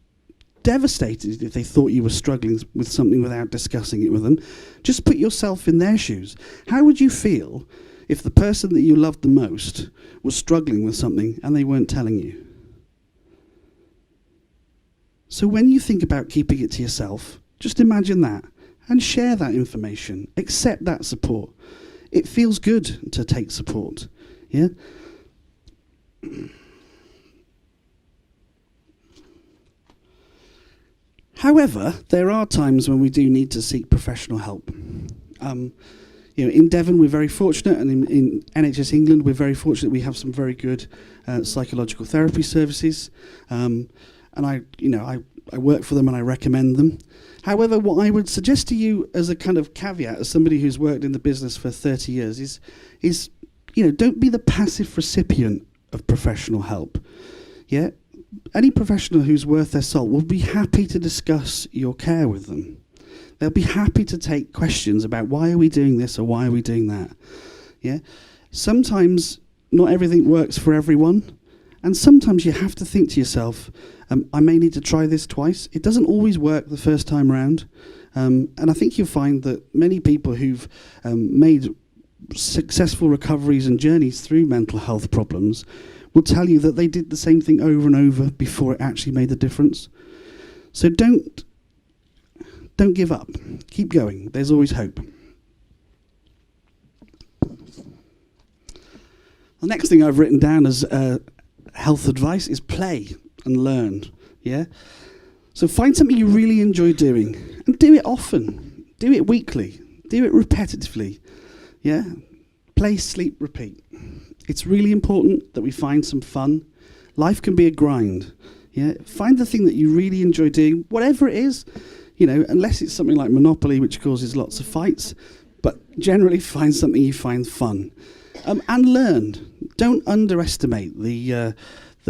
devastated if they thought you were struggling with something without discussing it with them. Just put yourself in their shoes. How would you feel if the person that you loved the most was struggling with something and they weren't telling you? So when you think about keeping it to yourself, just imagine that and share that information. Accept that support. It feels good to take support. Yeah? However, there are times when we do need to seek professional help. In Devon, we're very fortunate, and in NHS England, we're very fortunate. We have some very good psychological therapy services, and I work for them and I recommend them. However, what I would suggest to you as a kind of caveat, as somebody who's worked in the business for 30 years, is don't be the passive recipient of professional help. Yeah, any professional who's worth their salt will be happy to discuss your care with them. They'll be happy to take questions about why are we doing this or why are we doing that. Yeah. Sometimes not everything works for everyone, and sometimes you have to think to yourself, I may need to try this twice. It doesn't always work the first time round, and I think you'll find that many people who've made successful recoveries and journeys through mental health problems will tell you that they did the same thing over and over before it actually made a difference. So don't give up. Keep going. There's always hope. The next thing I've written down as health advice is play and learn. Yeah. So find something you really enjoy doing and do it often. Do it weekly. Do it repetitively. Yeah. Play, sleep, repeat. It's really important that we find some fun. Life can be a grind. Yeah. Find the thing that you really enjoy doing, whatever it is. You know, unless it's something like Monopoly, which causes lots of fights, but generally find something you find fun. And learn. Don't underestimate the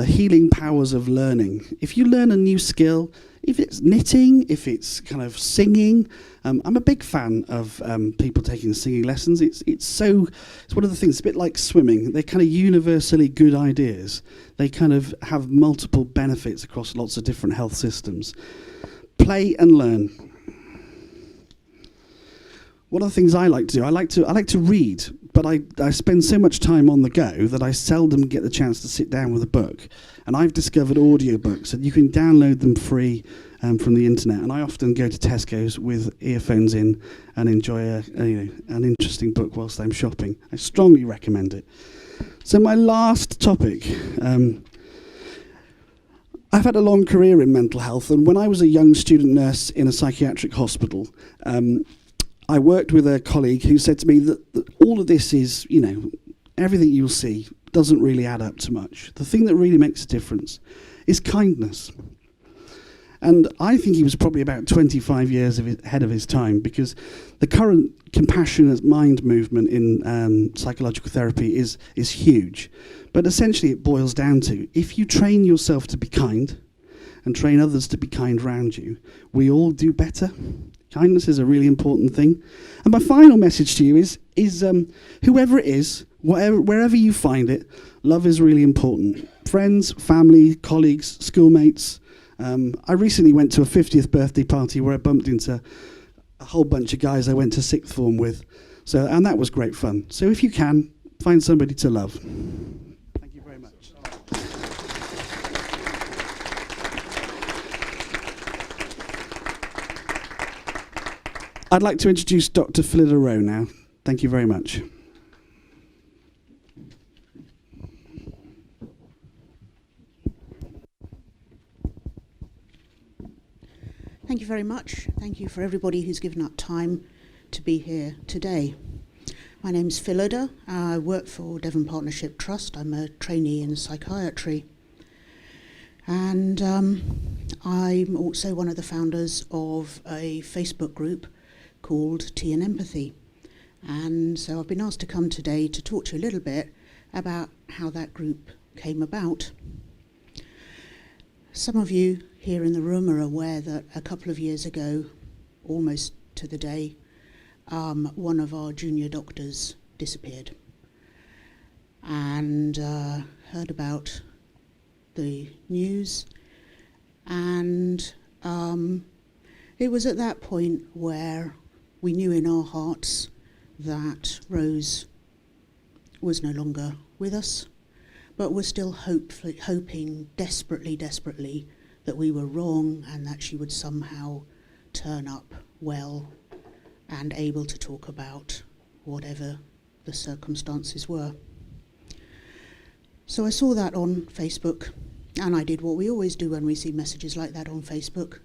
healing powers of learning. If you learn a new skill, if it's knitting, if it's kind of singing, I'm a big fan of people taking singing lessons. It's one of the things. It's a bit like swimming. They're kind of universally good ideas. They kind of have multiple benefits across lots of different health systems. Play and learn. One of the things I like to do, I like to read, but I spend so much time on the go that I seldom get the chance to sit down with a book. And I've discovered audiobooks, and you can download them free from the internet. And I often go to Tesco's with earphones in and enjoy an interesting book whilst I'm shopping. I strongly recommend it. So my last topic. I've had a long career in mental health, and when I was a young student nurse in a psychiatric hospital, I worked with a colleague who said to me that all of this is, everything you'll see doesn't really add up to much. The thing that really makes a difference is kindness. And I think he was probably about 25 years ahead of his time, because the current compassionate mind movement in psychological therapy is huge. But essentially it boils down to, if you train yourself to be kind and train others to be kind around you, we all do better. Kindness is a really important thing. And my final message to you is whoever it is, wherever you find it, love is really important. Friends, family, colleagues, schoolmates. I recently went to a 50th birthday party where I bumped into a whole bunch of guys I went to sixth form with. And that was great fun. So if you can, find somebody to love. Thank you very much. I'd like to introduce Dr. Philidarro now. Thank you very much. Thank you very much. Thank you for everybody who's given up time to be here today. My name's Philidarro. I work for Devon Partnership Trust. I'm a trainee in psychiatry. And I'm also one of the founders of a Facebook group called Tea and Empathy. And so I've been asked to come today to talk to you a little bit about how that group came about. Some of you here in the room are aware that a couple of years ago, almost to the day, one of our junior doctors disappeared. And heard about the news, and it was at that point where we knew in our hearts that Rose was no longer with us, but we're still hoping desperately that we were wrong and that she would somehow turn up well and able to talk about whatever the circumstances were. So I saw that on Facebook, and I did what we always do when we see messages like that on Facebook.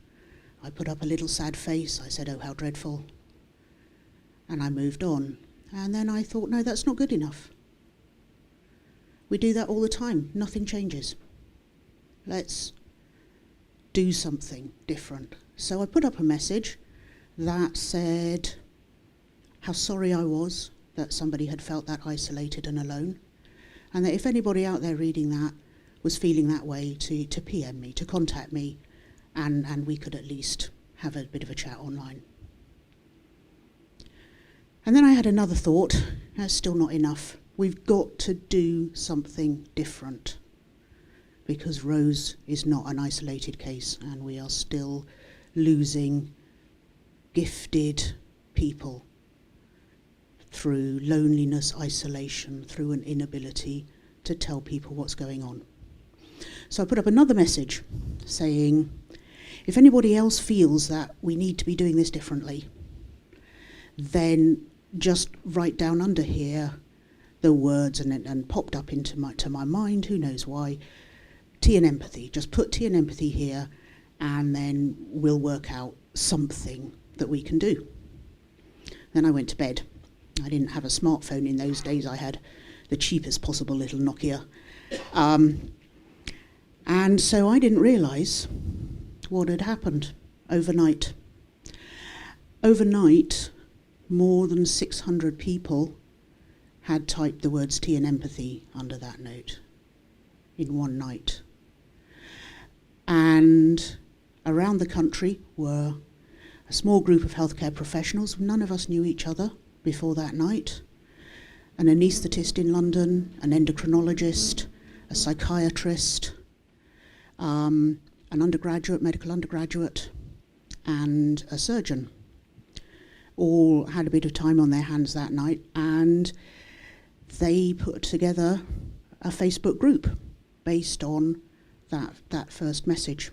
I put up a little sad face. I said, "Oh, how dreadful." And I moved on. And then I thought, no, that's not good enough. We do that all the time. Nothing changes. Let's do something different. So I put up a message that said how sorry I was that somebody had felt that isolated and alone, and that if anybody out there reading that was feeling that way, to PM me, to contact me, and we could at least have a bit of a chat online. And then I had another thought, that's still not enough. We've got to do something different, because Rose is not an isolated case, and we are still losing gifted people through loneliness, isolation, through an inability to tell people what's going on. So I put up another message saying, if anybody else feels that we need to be doing this differently, then just write down under here the words, and popped up into my mind, who knows why, tea and empathy. Just put tea and empathy here, and then we'll work out something that we can do. Then I went to bed. I didn't have a smartphone in those days. I had the cheapest possible little Nokia. And so I didn't realise what had happened overnight. Overnight, more than 600 people had typed the words tea and empathy under that note in one night. And around the country were a small group of healthcare professionals. None of us knew each other before that night. An anaesthetist in London, an endocrinologist, a psychiatrist, an undergraduate, medical undergraduate, and a surgeon. All had a bit of time on their hands that night, and they put together a Facebook group based on that first message.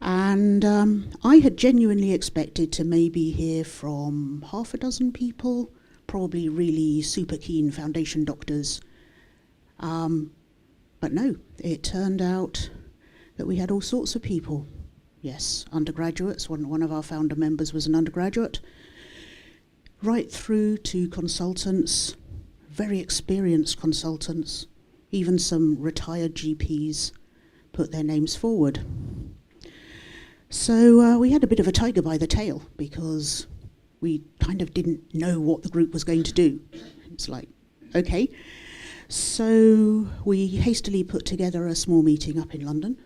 And I had genuinely expected to maybe hear from half a dozen people, probably really super keen foundation doctors. But no, it turned out that we had all sorts of people. Yes, undergraduates. One of our founder members was an undergraduate. Right through to consultants, very experienced consultants, even some retired GPs put their names forward. So we had a bit of a tiger by the tail, because we kind of didn't know what the group was going to do. It's like, okay. So we hastily put together a small meeting up in London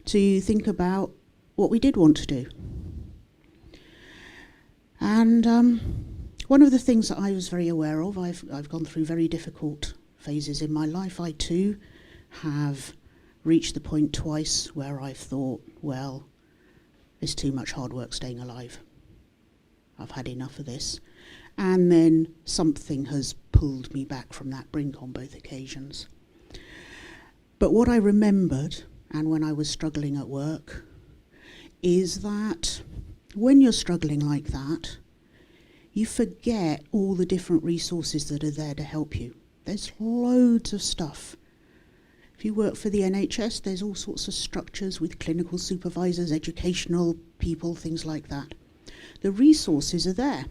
to think about what we did want to do. And one of the things that I was very aware of, I've gone through very difficult phases in my life. I too have reached the point twice where I've thought, well, it's too much hard work staying alive. I've had enough of this. And then something has pulled me back from that brink on both occasions. But what I remembered, and when I was struggling at work, is that when you're struggling like that, you forget all the different resources that are there to help you. There's loads of stuff. If you work for the NHS, there's all sorts of structures with clinical supervisors, educational people, things like that. The resources are there,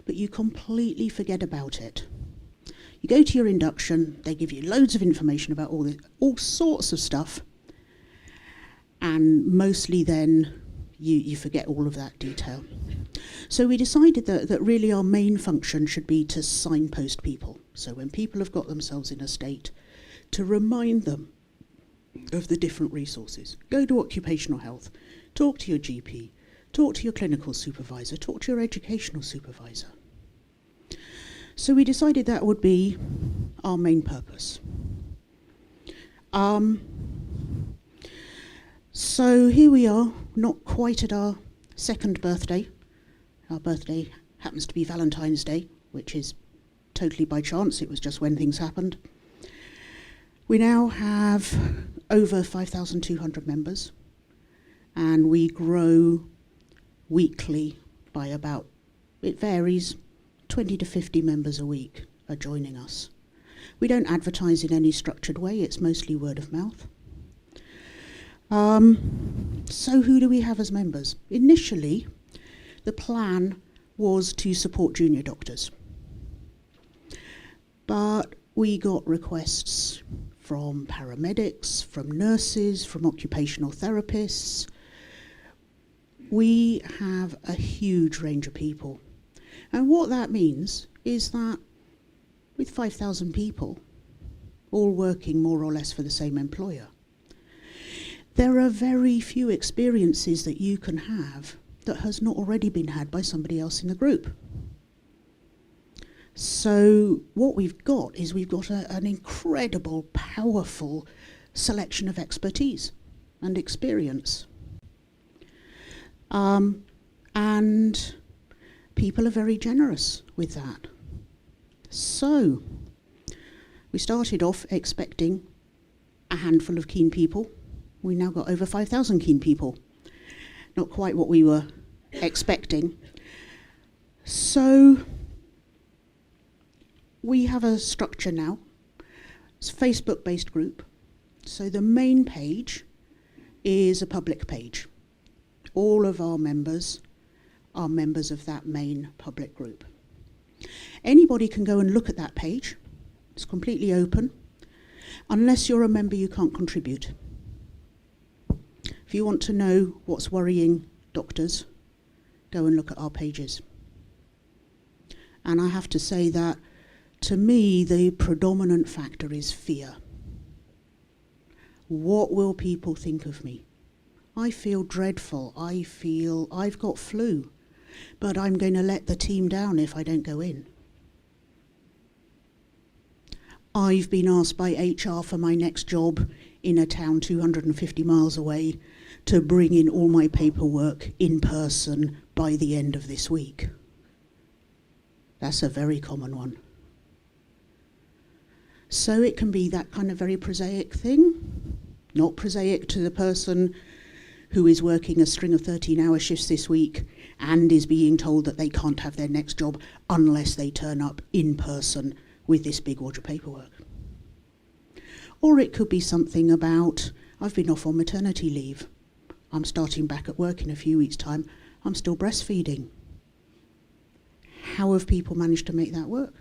but you completely forget about it. You go to your induction, they give you loads of information about all sorts of stuff, and mostly then you forget all of that detail. So we decided that really our main function should be to signpost people. So when people have got themselves in a state, to remind them of the different resources. Go to occupational health, talk to your GP, talk to your clinical supervisor, talk to your educational supervisor. So we decided that would be our main purpose. So here we are, not quite at our second birthday. Our birthday happens to be Valentine's Day, which is totally by chance. It was just when things happened. We now have over 5,200 members, and we grow weekly by about, it varies, 20 to 50 members a week are joining us. We don't advertise in any structured way, it's mostly word of mouth. So who do we have as members? Initially, the plan was to support junior doctors. But we got requests from paramedics, from nurses, from occupational therapists. We have a huge range of people. And what that means is that with 5,000 people, all working more or less for the same employer, there are very few experiences that you can have that has not already been had by somebody else in the group. So what we've got is an incredible, powerful selection of expertise and experience. And people are very generous with that. So we started off expecting a handful of keen people. We now got over 5,000 keen people. Not quite what we were expecting. So we have a structure now. It's a Facebook-based group. So the main page is a public page. All of our members are members of that main public group. Anybody can go and look at that page. It's completely open. Unless you're a member, you can't contribute. If you want to know what's worrying doctors, go and look at our pages. And I have to say that, to me, the predominant factor is fear. What will people think of me? I feel dreadful. I feel I've got flu, but I'm going to let the team down if I don't go in. I've been asked by HR for my next job in a town 250 miles away to bring in all my paperwork in person by the end of this week. That's a very common one. So it can be that kind of very prosaic thing, not prosaic to the person who is working a string of 13-hour shifts this week and is being told that they can't have their next job unless they turn up in person with this big wad of paperwork. Or it could be something about, I've been off on maternity leave. I'm starting back at work in a few weeks' time. I'm still breastfeeding. How have people managed to make that work?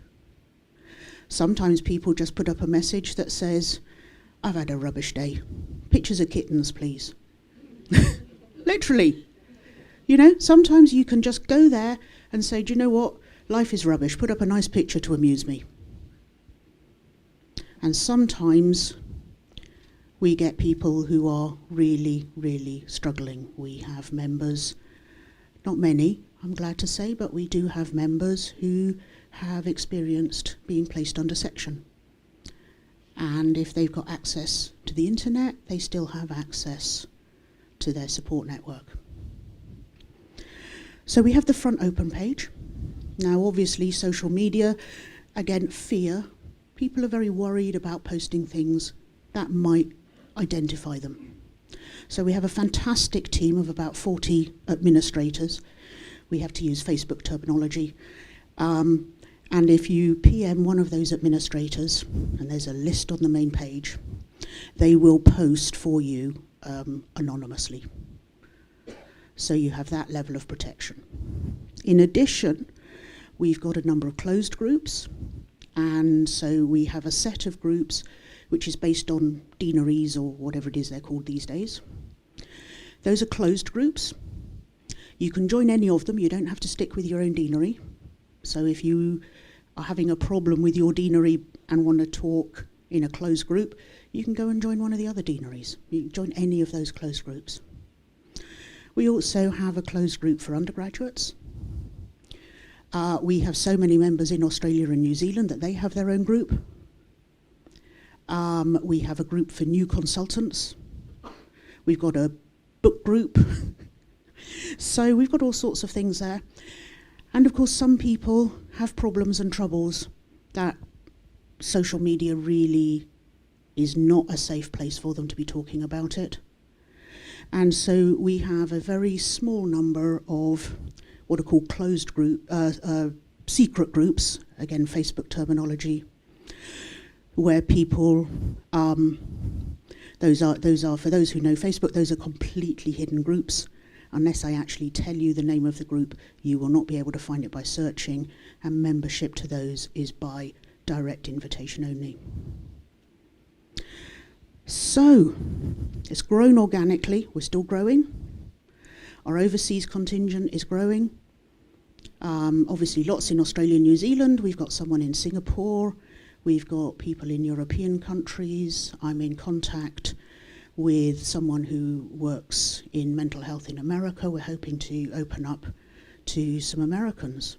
Sometimes people just put up a message that says, I've had a rubbish day. Pictures of kittens, please. Literally. You know, sometimes you can just go there and say, do you know what? Life is rubbish. Put up a nice picture to amuse me. And sometimes we get people who are really, really struggling. We have members, not many, I'm glad to say, but we do have members who have experienced being placed under section. And if they've got access to the internet, they still have access to their support network. So we have the front open page. Now obviously social media, again, fear. People are very worried about posting things that might identify them. So we have a fantastic team of about 40 administrators. We have to use Facebook terminology. And if you PM one of those administrators, and there's a list on the main page, they will post for you anonymously. So you have that level of protection. In addition, we've got a number of closed groups, and so we have a set of groups which is based on deaneries or whatever it is they're called these days. Those are closed groups. You can join any of them. You don't have to stick with your own deanery. So if you are having a problem with your deanery and want to talk in a closed group, you can go and join one of the other deaneries. You can join any of those closed groups. We also have a closed group for undergraduates. We have so many members in Australia and New Zealand that they have their own group. We have a group for new consultants. We've got a book group. So we've got all sorts of things there. And of course, some people have problems and troubles that social media really is not a safe place for them to be talking about it. And so we have a very small number of what are called closed group, secret groups, again, Facebook terminology, where people, those are, for those who know Facebook, those are completely hidden groups. Unless I actually tell you the name of the group, you will not be able to find it by searching, and membership to those is by direct invitation only. So, it's grown organically, we're still growing. Our overseas contingent is growing. Obviously lots in Australia and New Zealand, we've got someone in Singapore, we've got people in European countries. I'm in contact with someone who works in mental health in America. We're hoping to open up to some Americans.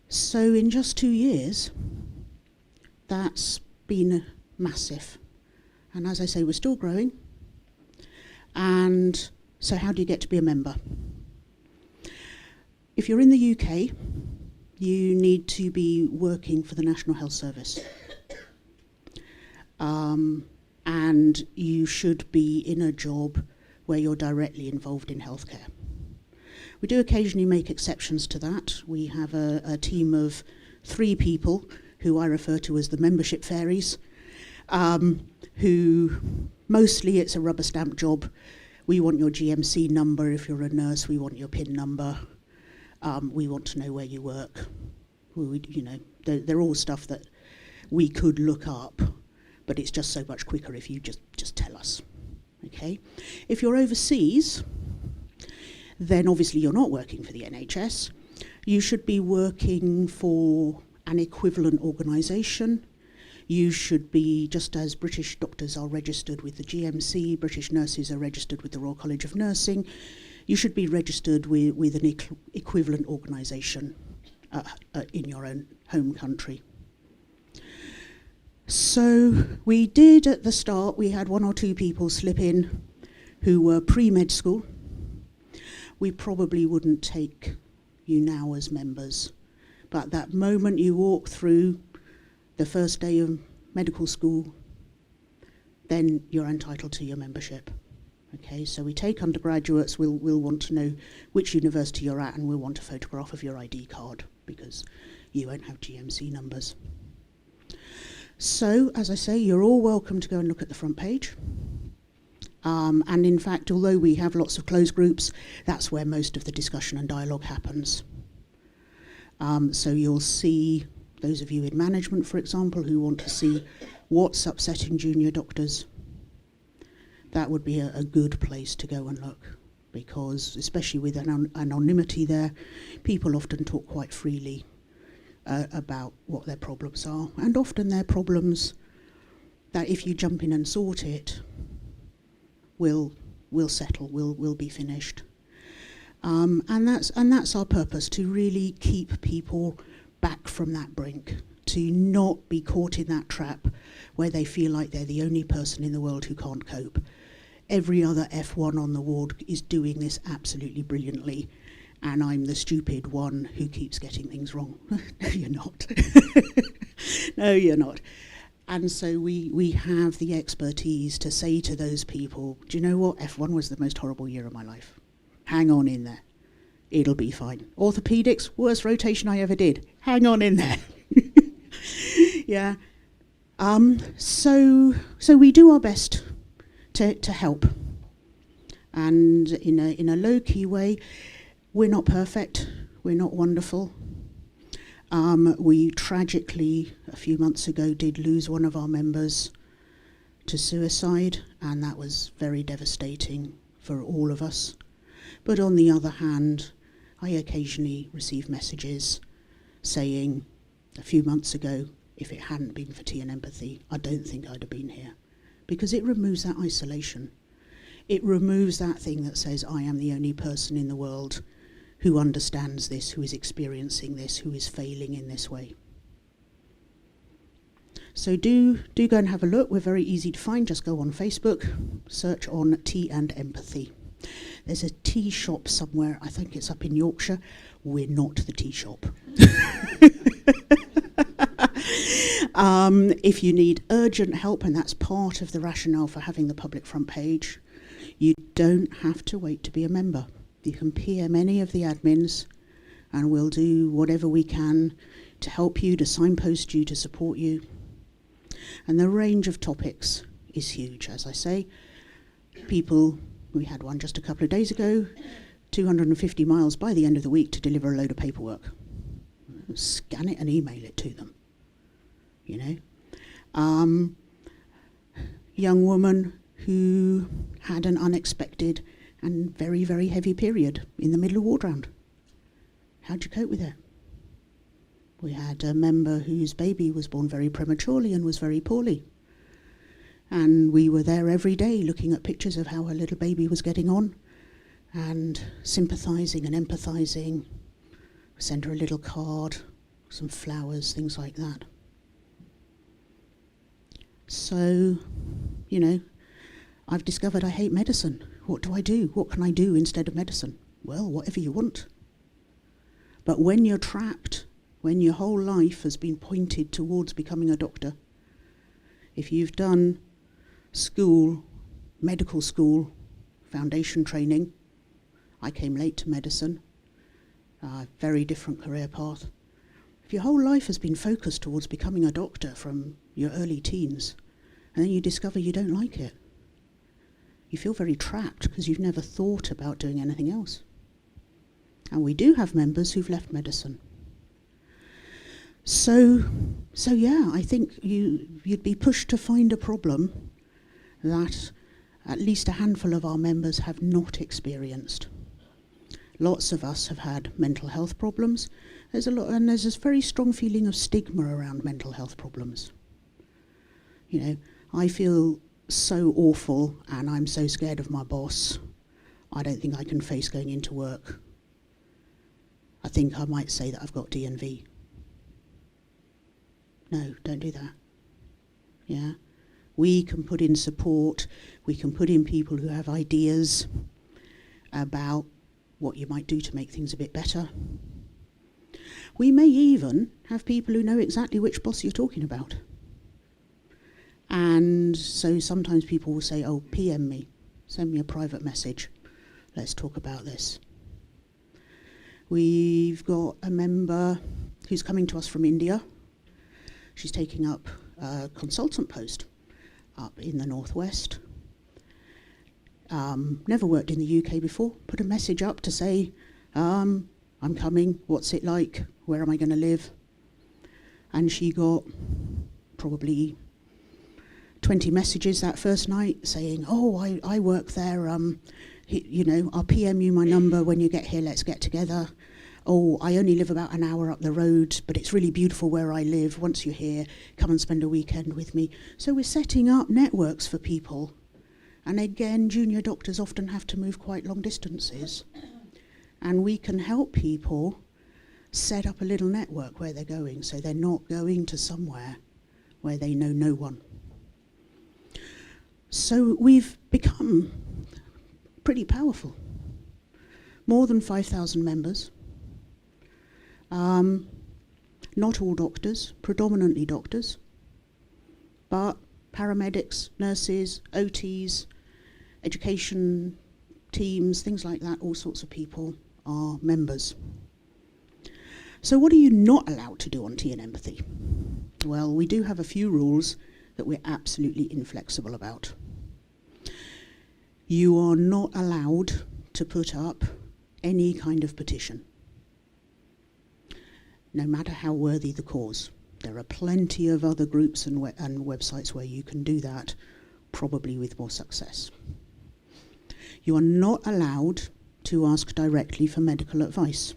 So in just 2 years, that's been massive. And as I say, we're still growing. And so how do you get to be a member? If you're in the UK, you need to be working for the National Health Service. And you should be in a job where you're directly involved in healthcare. We do occasionally make exceptions to that. We have a team of 3 people who I refer to as the membership fairies, who mostly it's a rubber stamp job. We want your GMC number. If you're a nurse, we want your PIN number. We want to know where you work. They're all stuff that we could look up, but it's just so much quicker if you just tell us. Okay? If you're overseas, then obviously you're not working for the NHS. You should be working for an equivalent organisation. You should be, just as British doctors are registered with the GMC, British nurses are registered with the Royal College of Nursing, you should be registered with an equivalent organisation in your own home country. So we did at the start, we had 1 or 2 people slip in who were pre-med school. We probably wouldn't take you now as members, but that moment you walk through the first day of medical school, then you're entitled to your membership. Okay, so we take undergraduates, we'll want to know which university you're at, and we'll want a photograph of your ID card because you won't have GMC numbers. So, as I say, you're all welcome to go and look at the front page. And in fact, although we have lots of closed groups, that's where most of the discussion and dialogue happens. So you'll see those of you in management, for example, who want to see what's upsetting junior doctors. That would be a good place to go and look, because especially with anonymity there, people often talk quite freely about what their problems are, and often they're problems that if you jump in and sort it, will settle, will be finished. And that's our purpose, to really keep people back from that brink, to not be caught in that trap where they feel like they're the only person in the world who can't cope. Every other F1 on the ward is doing this absolutely brilliantly, and I'm the stupid one who keeps getting things wrong. No, you're not. No, you're not. And so we have the expertise to say to those people, do you know what? F1 was the most horrible year of my life. Hang on in there. It'll be fine. Orthopedics, worst rotation I ever did. Hang on in there. Yeah. So we do our best to help. And in a low-key way, we're not perfect. We're not wonderful. We tragically, a few months ago, did lose one of our members to suicide, and that was very devastating for all of us. But on the other hand, I occasionally receive messages saying, a few months ago, if it hadn't been for tea and empathy, I don't think I'd have been here. Because it removes that isolation. It removes that thing that says, I am the only person in the world who understands this, who is experiencing this, who is failing in this way. So do go and have a look. We're very easy to find. Just go on Facebook, search on Tea and Empathy. There's a tea shop somewhere, I think it's up in Yorkshire. We're not the tea shop. If you need urgent help, and that's part of the rationale for having the public front page, you don't have to wait to be a member. You can PM any of the admins, and we'll do whatever we can to help you, to signpost you, to support you. And the range of topics is huge, as I say. People, we had one just a couple of days ago, 250 miles by the end of the week to deliver a load of paperwork. Scan it and email it to them, you know. Young woman who had an unexpected and very, very heavy period in the middle of ward round. How'd you cope with it? We had a member whose baby was born very prematurely and was very poorly. And we were there every day looking at pictures of how her little baby was getting on and sympathising and empathising. We sent her a little card. some flowers, things like that. So, you know, I've discovered I hate medicine. What do I do? What can I do instead of medicine? Well, whatever you want. But when you're trapped, when your whole life has been pointed towards becoming a doctor, if you've done school, medical school, foundation training, I came late to medicine, very different career path. If your whole life has been focused towards becoming a doctor from your early teens, and then you discover you don't like it, you feel very trapped because you've never thought about doing anything else. And we do have members who've left medicine. So yeah, I think you'd be pushed to find a problem that at least a handful of our members have not experienced. Lots of us have had mental health problems. There's this very strong feeling of stigma around mental health problems. You know, I feel so awful and I'm so scared of my boss, I don't think I can face going into work. I think I might say that I've got DNV. No, don't do that. Yeah? We can put in support, we can put in people who have ideas about what you might do to make things a bit better. We may even have people who know exactly which boss you're talking about. And so sometimes people will say, oh, PM me, send me a private message, let's talk about this. We've got a member who's coming to us from India. She's taking up a consultant post up in the northwest. Never worked in the UK before, put a message up to say, I'm coming, what's it like, where am I going to live? And she got probably 20 messages that first night saying, oh, I work there, you know, I'll PM you my number when you get here, let's get together. Oh, I only live about an hour up the road, but it's really beautiful where I live. Once you're here, come and spend a weekend with me. So we're setting up networks for people. And again, junior doctors often have to move quite long distances. And we can help people set up a little network where they're going, so they're not going to somewhere where they know no one. So we've become pretty powerful. More than 5,000 members. Not all doctors, predominantly doctors, but paramedics, nurses, OTs, education teams, things like that, all sorts of people are members. So what are you not allowed to do on tea and empathy? Well, we do have a few rules that we're absolutely inflexible about. You are not allowed to put up any kind of petition, no matter how worthy the cause. There are plenty of other groups and websites where you can do that, probably with more success. You are not allowed to ask directly for medical advice.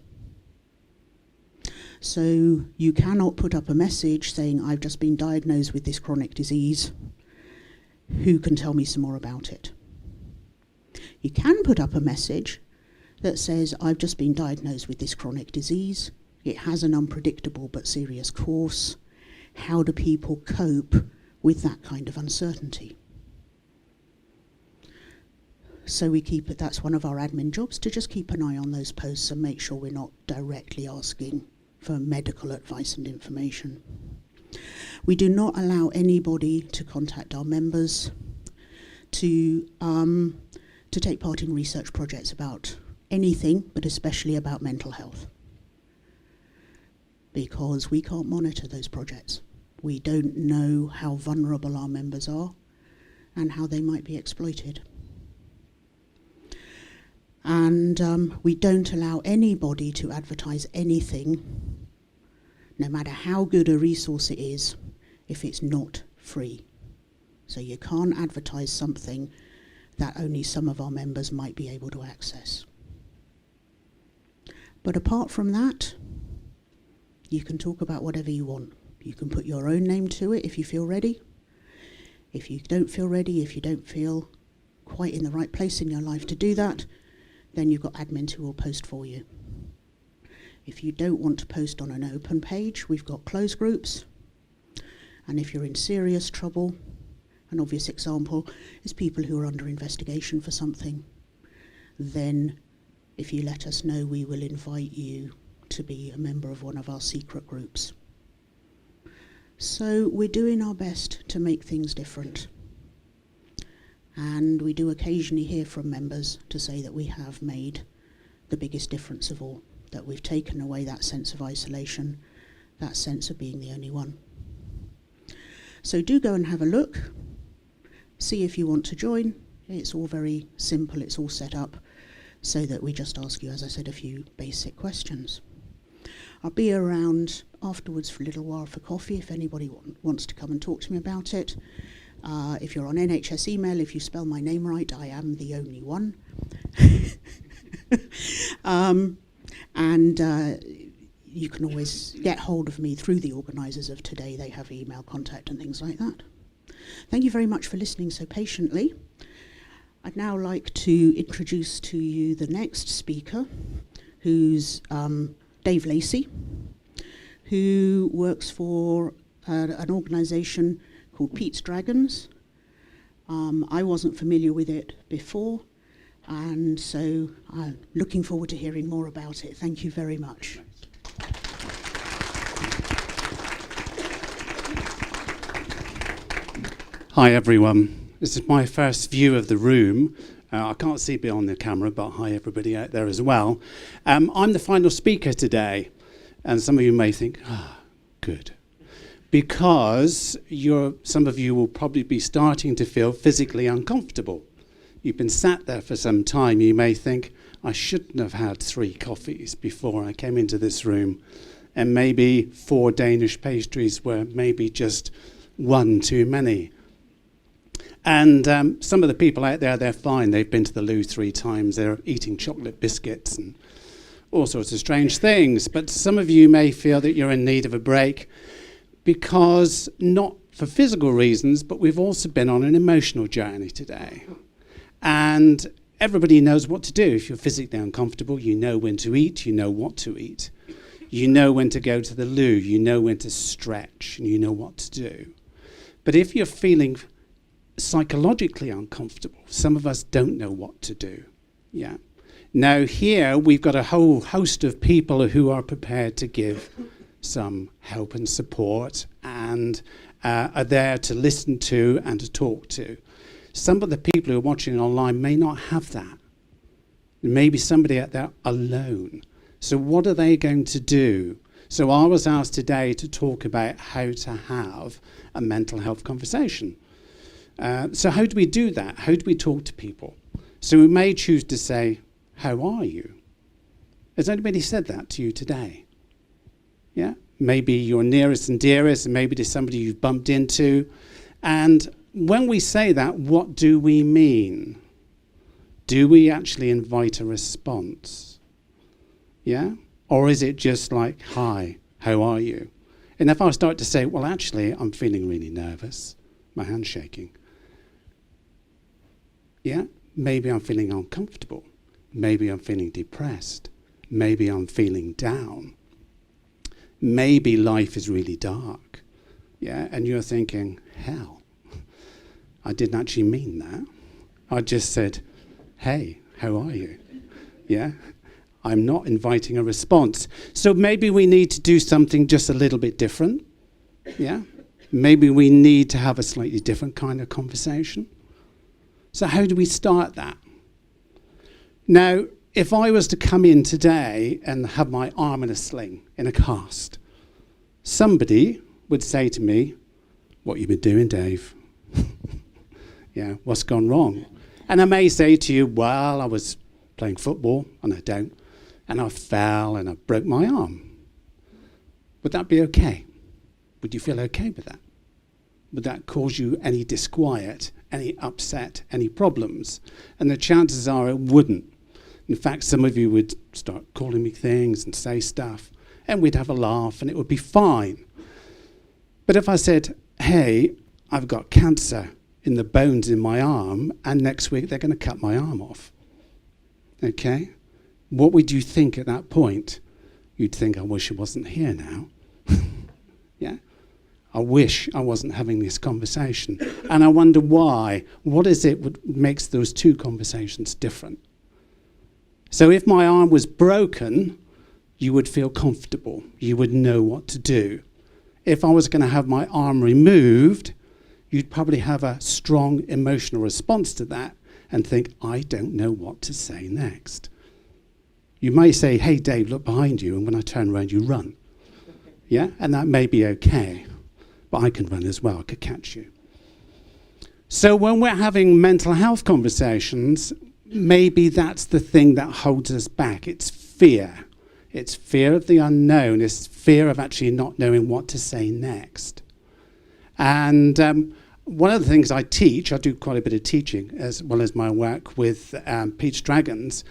So you cannot put up a message saying, I've just been diagnosed with this chronic disease. Who can tell me some more about it? You can put up a message that says, I've just been diagnosed with this chronic disease. It has an unpredictable but serious course. How do people cope with that kind of uncertainty? So we keep it, that's one of our admin jobs, to just keep an eye on those posts and make sure we're not directly asking for medical advice and information. We do not allow anybody to contact our members to take part in research projects about anything, but especially about mental health, because we can't monitor those projects. We don't know how vulnerable our members are and how they might be exploited. And we don't allow anybody to advertise anything, no matter how good a resource it is, if it's not free. So you can't advertise something that only some of our members might be able to access. But apart from that, you can talk about whatever you want. You can put your own name to it if you feel ready. If you don't feel ready, if you don't feel quite in the right place in your life to do that, then you've got admins who will post for you. If you don't want to post on an open page, we've got closed groups. And if you're in serious trouble, an obvious example is people who are under investigation for something, then if you let us know, we will invite you to be a member of one of our secret groups. So we're doing our best to make things different. And we do occasionally hear from members to say that we have made the biggest difference of all, that we've taken away that sense of isolation, that sense of being the only one. So do go and have a look, see if you want to join. It's all very simple, it's all set up so that we just ask you, as I said, a few basic questions. I'll be around afterwards for a little while for coffee if anybody wants to come and talk to me about it. If you're on NHS email, if you spell my name right, I am the only one. You can always get hold of me through the organisers of today. They have email contact and things like that. Thank you very much for listening so patiently. I'd now like to introduce to you the next speaker, who's Dave Lacy, who works for an organisation called Pete's Dragons. I wasn't familiar with it before, and so I'm looking forward to hearing more about it. Thank you very much. Hi everyone, this is my first view of the room. I can't see beyond the camera, but hi everybody out there as well. I'm the final speaker today, and some of you may think, good. Because some of you will probably be starting to feel physically uncomfortable. You've been sat there for some time, you may think, I shouldn't have had 3 coffees before I came into this room, and maybe 4 Danish pastries were maybe just 1 too many. And some of the people out there, they're fine. They've been to the loo 3 times. They're eating chocolate biscuits and all sorts of strange things. But some of you may feel that you're in need of a break because, not for physical reasons, but we've also been on an emotional journey today. And everybody knows what to do. If you're physically uncomfortable, you know when to eat, you know what to eat. You know when to go to the loo, you know when to stretch, and you know what to do. But if you're feeling psychologically uncomfortable, some of us don't know what to do. Yeah. Now here we've got a whole host of people who are prepared to give some help and support and are there to listen to and to talk to. Some of the people who are watching online may not have that. Maybe somebody out there alone. So what are they going to do? So I was asked today to talk about how to have a mental health conversation. So how do we do that? How do we talk to people? So we may choose to say, how are you? Has anybody said that to you today? Yeah? Maybe your nearest and dearest, and maybe there's somebody you've bumped into. And when we say that, what do we mean? Do we actually invite a response? Yeah? Or is it just like, hi, how are you? And if I start to say, well, actually, I'm feeling really nervous, my hand's shaking. Yeah, maybe I'm feeling uncomfortable. Maybe I'm feeling depressed. Maybe I'm feeling down. Maybe life is really dark. Yeah, and you're thinking, hell, I didn't actually mean that. I just said, hey, how are you? Yeah, I'm not inviting a response. So maybe we need to do something just a little bit different. Yeah, maybe we need to have a slightly different kind of conversation. So how do we start that? Now, if I was to come in today and have my arm in a sling, in a cast, somebody would say to me, what you been doing, Dave? Yeah, what's gone wrong? And I may say to you, well, I was playing football, and I don't, and I fell and I broke my arm. Would that be okay? Would you feel okay with that? Would that cause you any disquiet, any upset, any problems? And the chances are it wouldn't. In fact, some of you would start calling me things and say stuff, and we'd have a laugh, and it would be fine. But if I said, hey, I've got cancer in the bones in my arm, and next week they're going to cut my arm off, okay? What would you think at that point? you'd think, I wish I wasn't here now. Yeah? I wish I wasn't having this conversation. And I wonder why. What is it that makes those two conversations different? So if my arm was broken, you would feel comfortable. You would know what to do. If I was going to have my arm removed, you'd probably have a strong emotional response to that and think, I don't know what to say next. You may say, hey, Dave, look behind you, and when I turn around, you run. Yeah? And that may be okay. But I can run as well. I could catch you. So when we're having mental health conversations, maybe that's the thing that holds us back. It's fear. It's fear of the unknown. It's fear of actually not knowing what to say next. And one of the things I teach, I do quite a bit of teaching as well as my work with Peach Dragons,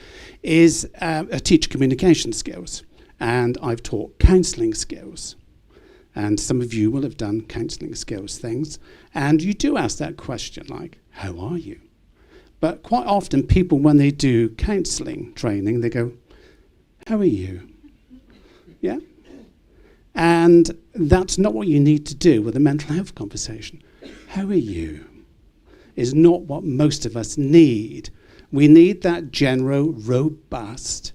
is I teach communication skills. And I've taught counselling skills. And some of you will have done counselling skills things. And you do ask that question, like, how are you? But quite often people, when they do counselling training, they go, how are you? Yeah? And that's not what you need to do with a mental health conversation. How are you? Is not what most of us need. We need that general, robust,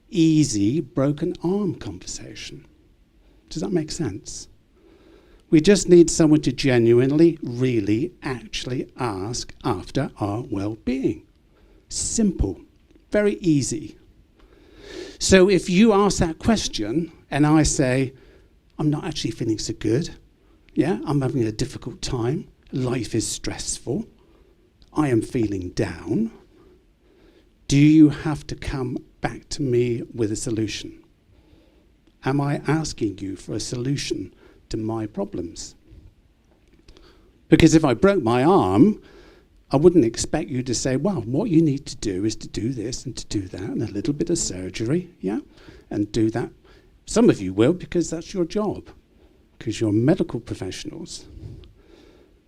easy, broken arm conversation. Does that make sense? We just need someone to genuinely, really, actually ask after our well-being. Simple. Very easy. So if you ask that question and I say, I'm not actually feeling so good. Yeah, I'm having a difficult time. Life is stressful. I am feeling down. Do you have to come back to me with a solution? Am I asking you for a solution to my problems? Because if I broke my arm, I wouldn't expect you to say, well, what you need to do is to do this and to do that and a little bit of surgery, yeah, and do that. Some of you will because that's your job, because you're medical professionals.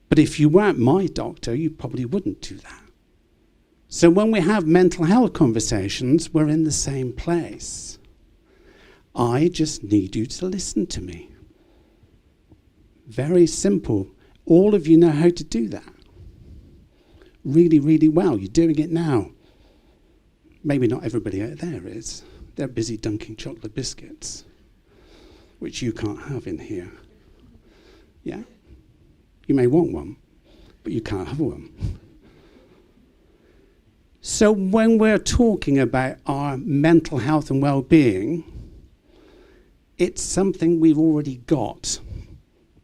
But if you weren't my doctor, you probably wouldn't do that. So when we have mental health conversations, we're in the same place. I just need you to listen to me. Very simple. All of you know how to do that. Really, really well. You're doing it now. Maybe not everybody out there is. They're busy dunking chocolate biscuits, which you can't have in here. Yeah? You may want one, but you can't have one. So when we're talking about our mental health and well-being, it's something we've already got,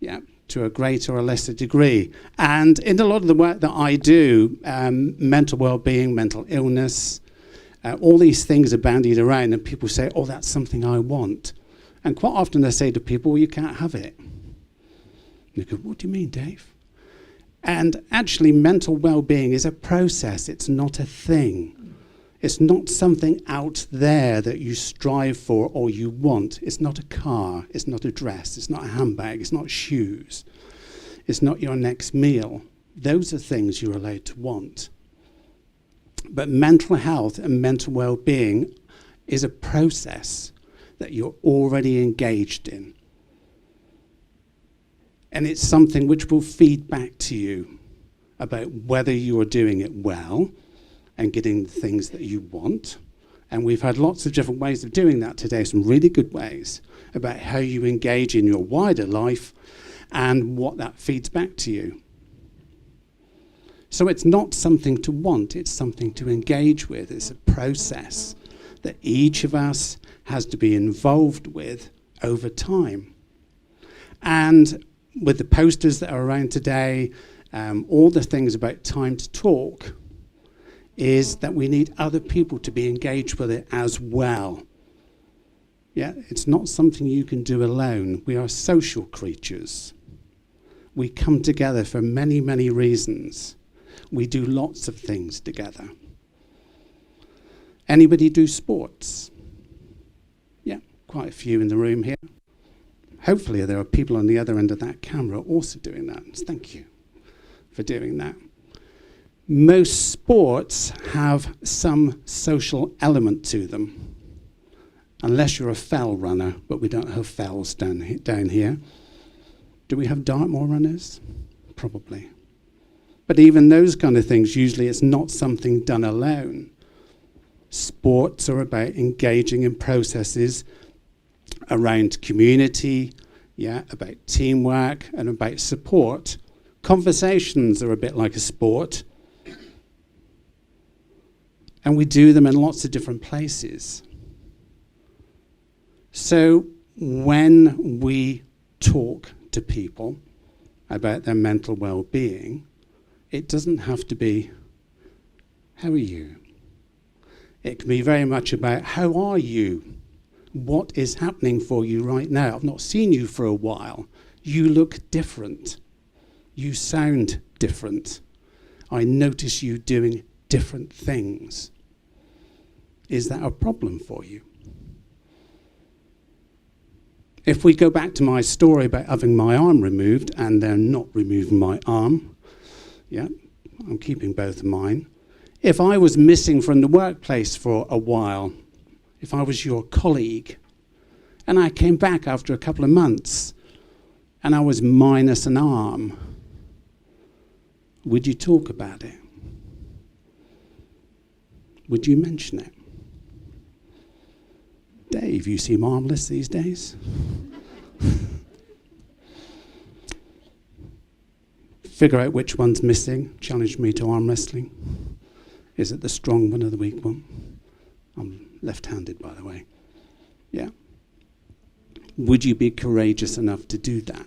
yeah, to a greater or lesser degree. And in a lot of the work that I do, mental well-being, mental illness, all these things are bandied around, and people say, oh, that's something I want. And quite often I say to people, well, you can't have it. And they go, what do you mean, Dave? And actually, mental well-being is a process. It's not a thing. It's not something out there that you strive for or you want. It's not a car. It's not a dress. It's not a handbag. It's not shoes. It's not your next meal. Those are things you're allowed to want. But mental health and mental well-being is a process that you're already engaged in. And it's something which will feed back to you about whether you are doing it well and getting the things that you want. And we've had lots of different ways of doing that today, some really good ways about how you engage in your wider life and what that feeds back to you. So it's not something to want, it's something to engage with. It's a process that each of us has to be involved with over time. And with the posters that are around today, all the things about time to talk, is that we need other people to be engaged with it as well. Yeah, it's not something you can do alone. We are social creatures. We come together for many, many reasons. We do lots of things together. Anybody do sports? Yeah, quite a few in the room here. Hopefully there are people on the other end of that camera also doing that. Thank you for doing that. Most sports have some social element to them. unless you're a fell runner, but we don't have fells down here. Do we have Dartmoor runners? Probably. But even those kind of things, usually it's not something done alone. Sports are about engaging in processes around community, about teamwork and about support. Conversations are a bit like a sport. And we do them in lots of different places. So when we talk to people about their mental well-being, it doesn't have to be, how are you? It can be very much about, how are you? What is happening for you right now? I've not seen you for a while. You look different. You sound different. I notice you doing different things. Is that a problem for you? If we go back to my story about having my arm removed and then not removing my arm, I'm keeping both of mine. If I was missing from the workplace for a while, if I was your colleague, and I came back after a couple of months, and I was minus an arm, would you talk about it? Would you mention it? Dave, you seem armless these days. Figure out which one's missing. Challenge me to arm wrestling. Is it the strong one or the weak one? I'm left-handed, by the way. Yeah. Would you be courageous enough to do that?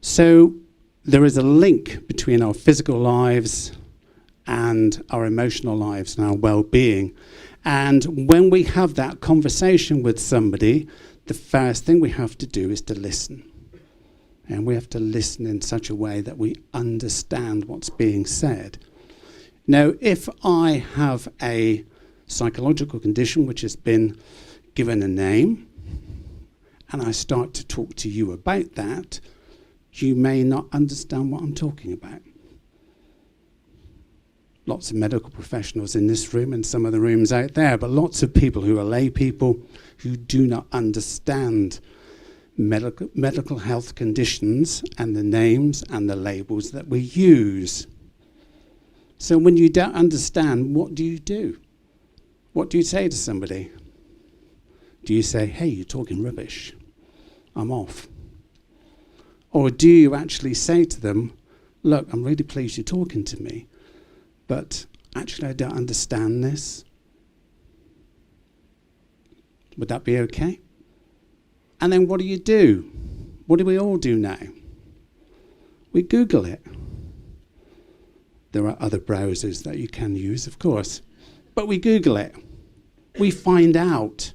So there is a link between our physical lives and our emotional lives and our well-being. And when we have that conversation with somebody, the first thing we have to do is to listen. And we have to listen in such a way that we understand what's being said. Now, if I have a psychological condition which has been given a name, and I start to talk to you about that, you may not understand what I'm talking about. Lots of medical professionals in this room and some of the rooms out there, but lots of people who are lay people who do not understand medical health conditions and the names and the labels that we use. So when you don't understand, what do you do? What do you say to somebody? Do you say, hey, you're talking rubbish, I'm off? Or do you actually say to them, look, I'm really pleased you're talking to me, but actually I don't understand this? Would that be okay? And then what do? What do we all do now? We Google it. There are other browsers that you can use, of course. But we Google it. We find out.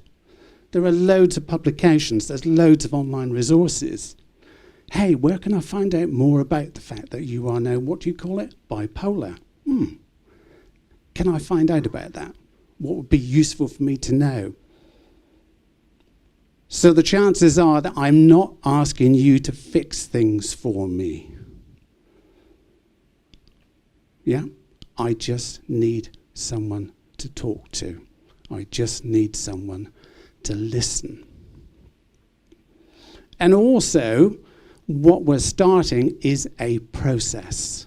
There are loads of publications. There's loads of online resources. Hey, where can I find out more about the fact that you are now, what do you call it? Bipolar. Can I find out about that? What would be useful for me to know? So the chances are that I'm not asking you to fix things for me. Yeah? I just need someone to talk to. I just need someone to listen. And also, what we're starting is a process.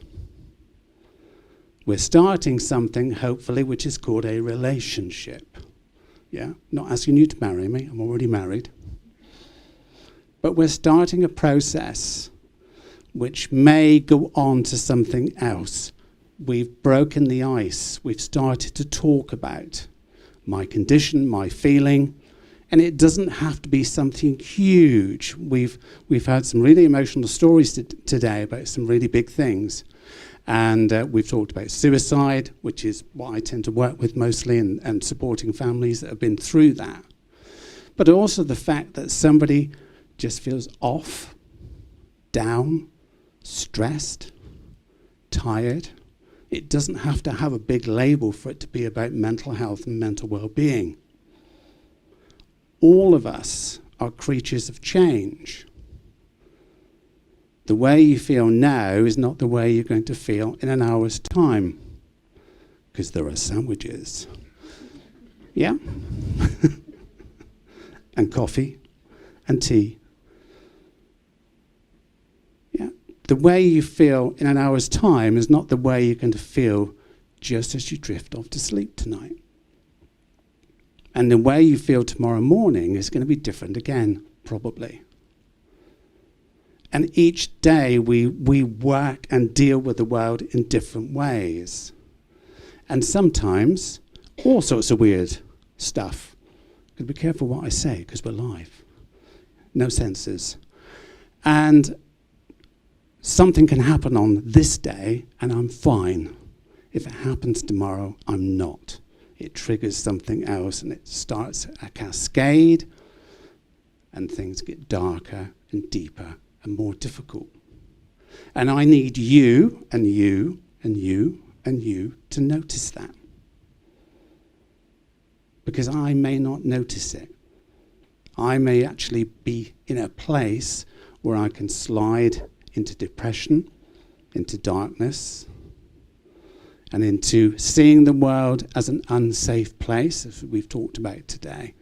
We're starting something, hopefully, which is called a relationship. Yeah? Not asking you to marry me. I'm already married. But we're starting a process which may go on to something else. We've broken the ice. We've started to talk about my condition, my feeling, and it doesn't have to be something huge. We've had some really emotional stories today about some really big things. And we've talked about suicide, which is what I tend to work with mostly, and supporting families that have been through that. But also the fact that somebody just feels off, down, stressed, tired. It doesn't have to have a big label for it to be about mental health and mental well-being. All of us are creatures of change. The way you feel now is not the way you're going to feel in an hour's time, because there are sandwiches. Yeah? And coffee and tea. Yeah? The way you feel in an hour's time is not the way you're going to feel just as you drift off to sleep tonight. And the way you feel tomorrow morning is going to be different again, probably. And each day we work and deal with the world in different ways. And sometimes all sorts of weird stuff. Got to be careful what I say because we're live. No censors. And something can happen on this day and I'm fine. If it happens tomorrow, I'm not. It triggers something else and it starts a cascade and things get darker and deeper and more difficult. And I need you and you and you and you to notice that. Because I may not notice it. I may actually be in a place where I can slide into depression, into darkness, and into seeing the world as an unsafe place, as we've talked about today,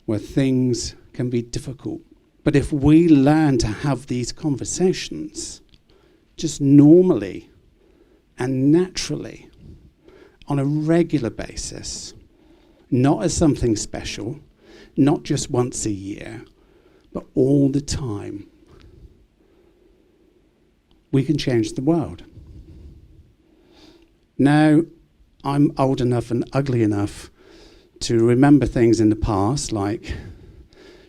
where things can be difficult. But if we learn to have these conversations just normally and naturally on a regular basis, not as something special, not just once a year, but all the time, we can change the world. Now, I'm old enough and ugly enough to remember things in the past like,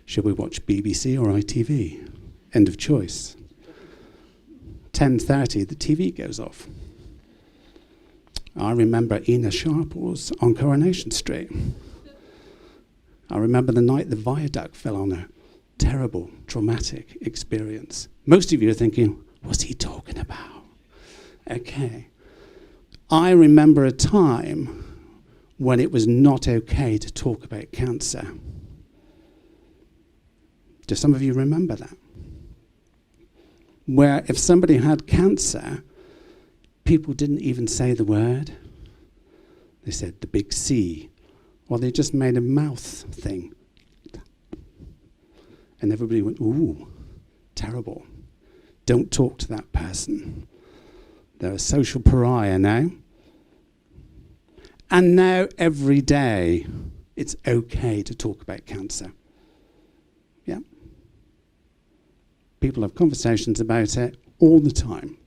should we watch BBC or ITV? End of choice. 10:30, the TV goes off. I remember Ina Sharples on Coronation Street. I remember the night the viaduct fell on her. Terrible, traumatic experience. Most of you are thinking, what's he talking about? Okay. I remember a time when it was not okay to talk about cancer. Do some of you remember that? Where if somebody had cancer, people didn't even say the word. They said the big C, or they just made a mouth thing. And everybody went, ooh, terrible. Don't talk to that person. They're a social pariah now. And now every day it's okay to talk about cancer. Yeah? People have conversations about it all the time.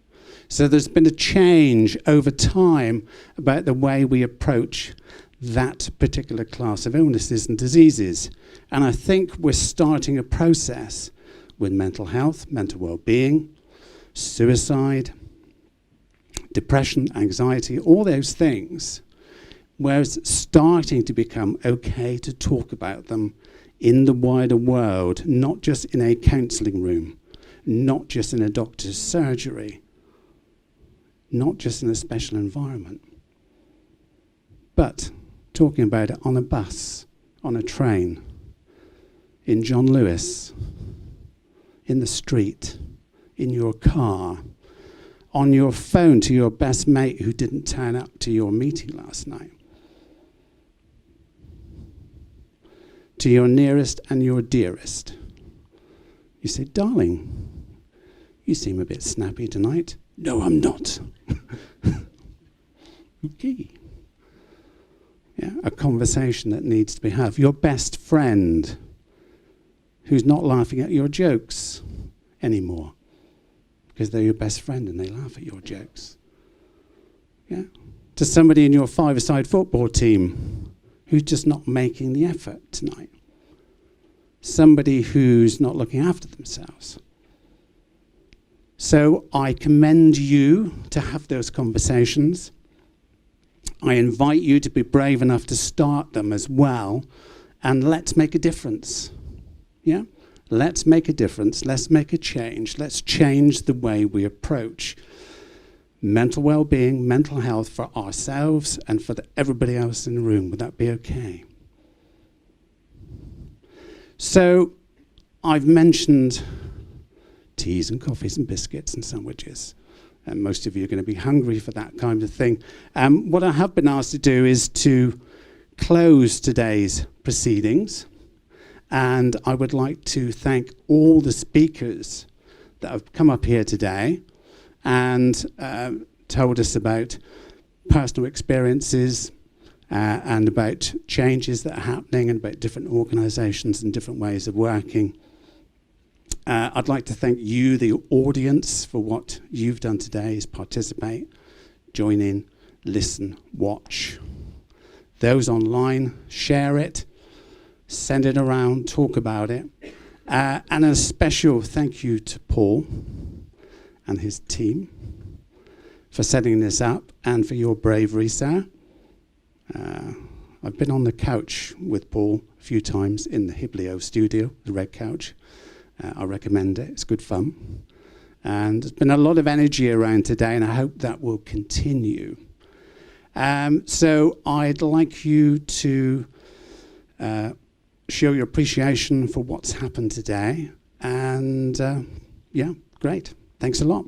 So there's been a change over time about the way we approach that particular class of illnesses and diseases. And I think we're starting a process with mental health, mental well-being, suicide, depression, anxiety, all those things, where it's starting to become okay to talk about them in the wider world, not just in a counselling room, not just in a doctor's surgery, not just in a special environment, but talking about it on a bus, on a train, in John Lewis, in the street, in your car, on your phone to your best mate who didn't turn up to your meeting last night, to your nearest and your dearest. You say, darling, you seem a bit snappy tonight. No, I'm not. Okay. Yeah, a conversation that needs to be had. Your best friend who's not laughing at your jokes anymore because they're your best friend and they laugh at your jokes. Yeah. To somebody in your five-a-side football team who's just not making the effort tonight. Somebody who's not looking after themselves. So I commend you to have those conversations. I invite you to be brave enough to start them as well. And let's make a difference. Yeah? Let's make a difference. Let's make a change. Let's change the way we approach mental well-being, mental health for ourselves and for everybody else in the room. Would that be okay? So I've mentioned teas and coffees and biscuits and sandwiches. And most of you are going to be hungry for that kind of thing. What I have been asked to do is to close today's proceedings, and I would like to thank all the speakers that have come up here today and told us about personal experiences and about changes that are happening and about different organisations and different ways of working. I'd like to thank you, the audience, for what you've done today is participate, join in, listen, watch. Those online, share it, send it around, talk about it. And a special thank you to Paul and his team for setting this up and for your bravery, sir. I've been on the couch with Paul a few times in the Hiblio studio, the red couch. I recommend it. It's good fun. And there's been a lot of energy around today, and I hope that will continue. So I'd like you to show your appreciation for what's happened today. And yeah, great. Thanks a lot.